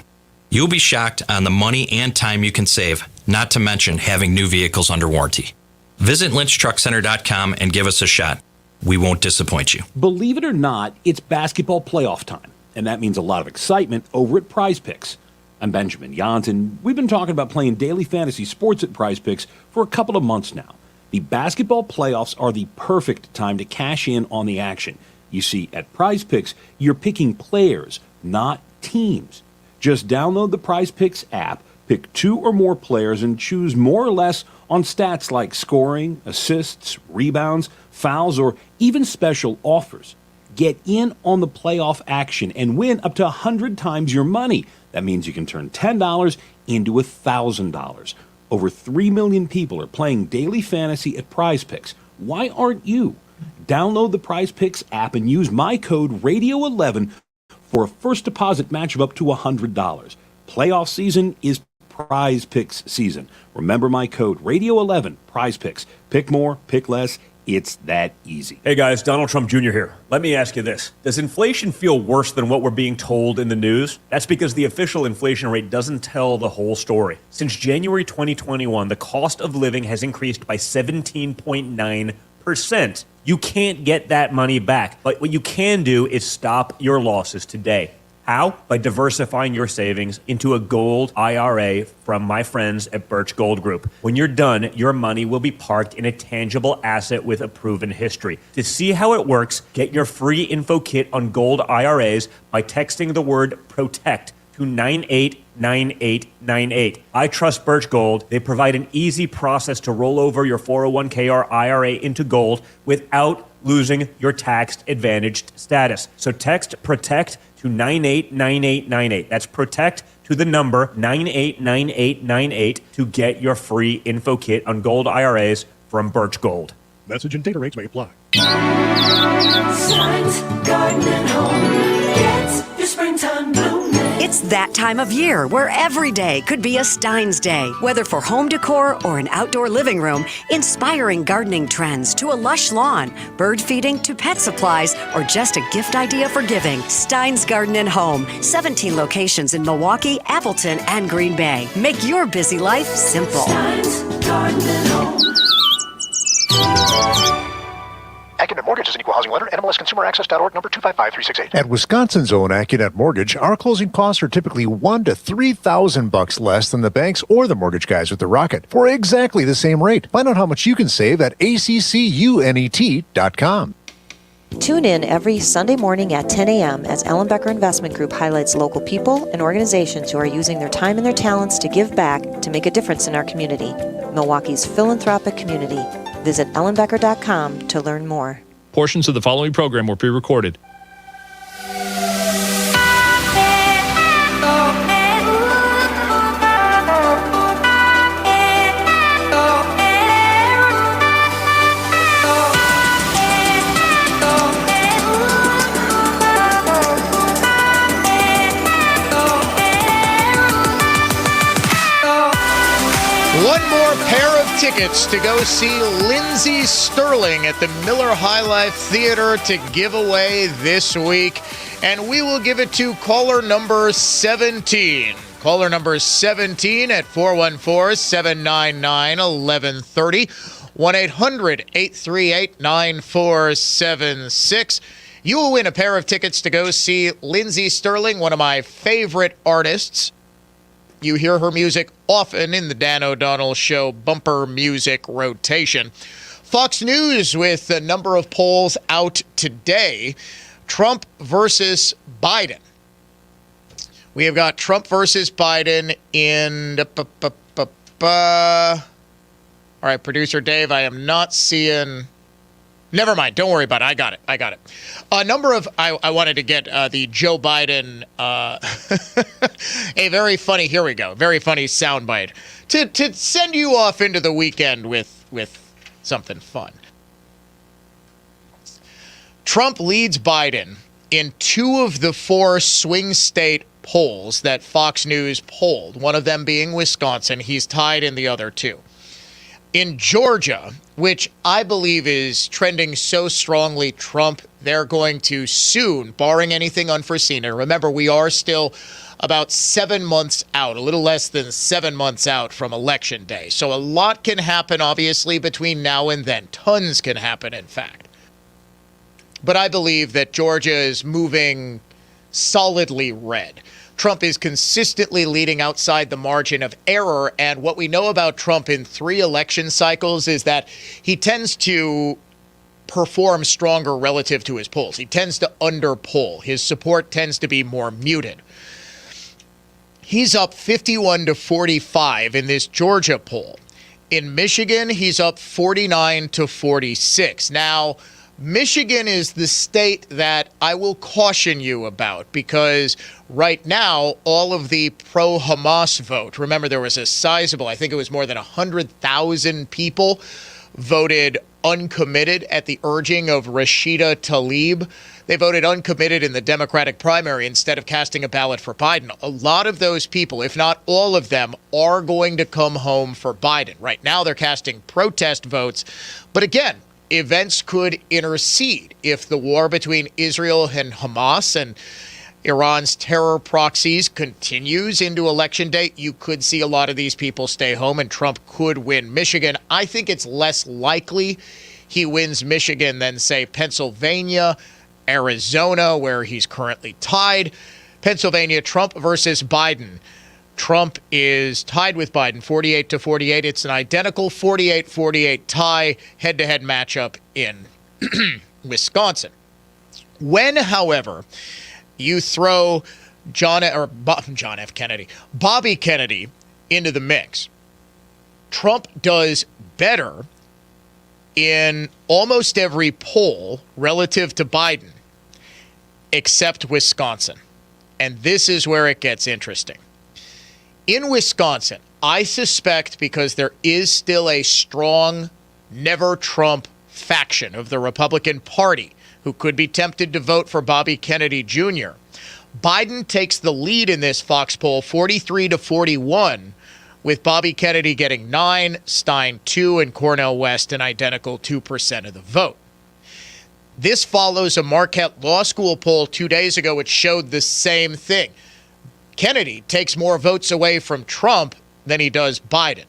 You'll be shocked on the money and time you can save, not to mention having new vehicles under warranty. Visit lynchtruckcenter.com and give us a shot. We won't disappoint you. Believe it or not, it's basketball playoff time, and that means a lot of excitement over at Prize Picks. I'm Benjamin Jans, and we've been talking about playing daily fantasy sports at Prize Picks for a couple of months now. The basketball playoffs are the perfect time to cash in on the action. You see, at Prize Picks, you're picking players, not teams. Just download the Prize Picks app, pick 2 or more players, and choose more or less on stats like scoring, assists, rebounds, fouls, or even special offers. Get in on the playoff action and win up to 100 times your money. That means you can turn $10 into $1,000. Over 3 million people are playing daily fantasy at Prize Picks. Why aren't you? Download the Prize Picks app and use my code RADIO11 for a first deposit match of up to $100. Playoff season is Prize Picks season. Remember my code RADIO11, Prize Picks. Pick more, pick less. It's that easy. Hey guys, Donald Trump Jr. here. Let me ask you this. Does inflation feel worse than what we're being told in the news? That's because the official inflation rate doesn't tell the whole story. Since January 2021, the cost of living has increased by 17.9%. You can't get that money back. But what you can do is stop your losses today. How? By diversifying your savings into a gold IRA from my friends at Birch Gold Group. When you're done, your money will be parked in a tangible asset with a proven history. To see how it works, get your free info kit on gold IRAs by texting the word PROTECT to 989898. I trust Birch Gold. They provide an easy process to roll over your 401k or IRA into gold without losing your tax advantaged status. So text PROTECT to 989898. That's PROTECT to the number 989898 to get your free info kit on gold IRAs from Birch Gold. Message and data rates may apply. Signs, garden and home. Get your springtime blooming. It's that time of year where every day could be a Stein's Day. Whether for home decor or an outdoor living room, inspiring gardening trends to a lush lawn, bird feeding to pet supplies, or just a gift idea for giving. Stein's Garden and Home. 17 locations in Milwaukee, Appleton, and Green Bay. Make your busy life simple. Stein's Garden and Home. AccuNet Mortgage is an equal housing lender. NMLSConsumerAccess.org, number 255368. At Wisconsin's own AccuNet Mortgage, our closing costs are typically $1,000 to $3,000 less than the banks or the mortgage guys with the Rocket for exactly the same rate. Find out how much you can save at accunet.com. Tune in every Sunday morning at 10 a.m. as Ellenbecker Investment Group highlights local people and organizations who are using their time and their talents to give back to make a difference in our community. Milwaukee's philanthropic community. Visit ellenbecker.com to learn more. Portions of the following program were pre-recorded. One more pair of tickets to go see Lindsey Sterling at the Miller High Life Theater to give away this week. And we will give it to caller number 17. Caller number 17 at 414-799-1130. 1-800-838-9476. You will win a pair of tickets to go see Lindsey Sterling, one of my favorite artists. You hear her music often in the Dan O'Donnell Show bumper music rotation. Fox News with a number of polls out today. Trump versus Biden. We have got Trump versus Biden in... All right, producer Dave, I am not seeing... Never mind. Don't worry about it. I got it. A number of... I wanted to get the Joe Biden... a very funny... Here we go. Very funny soundbite. To send you off into the weekend with something fun. Trump leads Biden in 2 of the 4 swing state polls that Fox News polled, one of them being Wisconsin. He's tied in the other 2. In Georgia, which I believe is trending so strongly Trump, they're going to soon, barring anything unforeseen. And remember, we are still about 7 months out, a little less than 7 months out from Election Day. So a lot can happen, obviously, between now and then. Tons can happen, in fact. But I believe that Georgia is moving solidly red. Trump is consistently leading outside the margin of error. And what we know about Trump in 3 election cycles is that he tends to perform stronger relative to his polls. He tends to underpoll. His support tends to be more muted. He's up 51-45 in this Georgia poll. In Michigan, he's up 49-46. Now, Michigan is the state that I will caution you about because right now, all of the pro-Hamas vote, remember there was a sizable, I think it was more than 100,000 people voted uncommitted at the urging of Rashida Tlaib. They voted uncommitted in the Democratic primary instead of casting a ballot for Biden. A lot of those people, if not all of them, are going to come home for Biden. Right now, they're casting protest votes. But again, events could intercede if the war between Israel and Hamas and Iran's terror proxies continues into Election Day. You could see a lot of these people stay home and Trump could win Michigan. I think it's less likely he wins Michigan than, say, Pennsylvania, Arizona, where he's currently tied. Pennsylvania, Trump versus Biden. Trump is tied with Biden, 48-48. It's an identical 48-48 tie, head-to-head matchup in Wisconsin. When, however, you throw Bobby Kennedy into the mix, Trump does better in almost every poll relative to Biden, except Wisconsin. And this is where it gets interesting. In Wisconsin, I suspect because there is still a strong never Trump faction of the Republican Party who could be tempted to vote for Bobby Kennedy Jr., Biden takes the lead in this Fox poll 43-41, with Bobby Kennedy getting 9, Stein 2, and Cornel West an identical 2% of the vote. This follows a Marquette Law School poll 2 days ago which showed the same thing. Kennedy takes more votes away from Trump than he does Biden.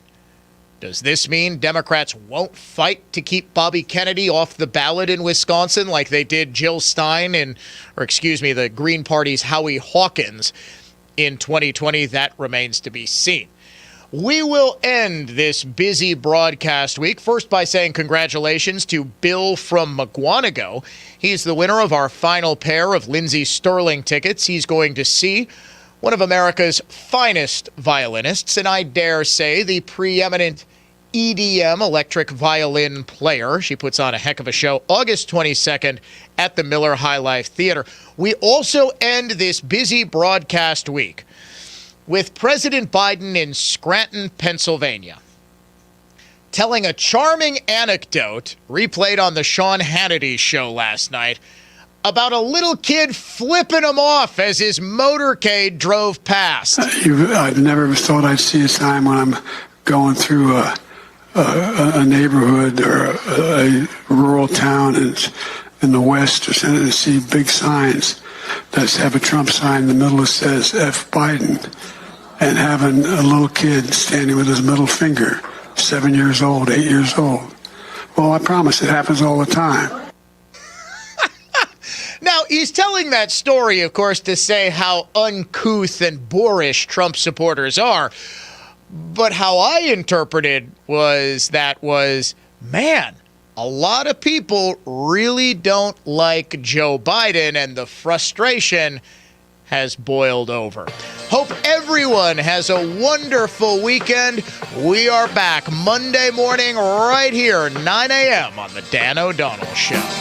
Does this mean Democrats won't fight to keep Bobby Kennedy off the ballot in Wisconsin like they did Jill Stein the Green Party's Howie Hawkins in 2020? That remains to be seen. We will end this busy broadcast week first by saying congratulations to Bill from McGuanago. He's the winner of our final pair of Lindsey Sterling tickets. He's going to see one of America's finest violinists, and I dare say the preeminent EDM electric violin player. She puts on a heck of a show August 22nd at the Miller High Life Theater. We also end this busy broadcast week with President Biden in Scranton, Pennsylvania, telling a charming anecdote replayed on the Sean Hannity show last night about a little kid flipping him off as his motorcade drove past. I've never thought I'd see a time when I'm going through a neighborhood or a rural town in the West or something and see big signs that have a Trump sign in the middle that says F. Biden, and having a little kid standing with his middle finger, 7 years old, 8 years old. Well, I promise it happens all the time. Now, he's telling that story, of course, to say how uncouth and boorish Trump supporters are. But how I interpreted was, man, a lot of people really don't like Joe Biden, and the frustration has boiled over. Hope everyone has a wonderful weekend. We are back Monday morning right here, 9 a.m. on The Dan O'Donnell Show.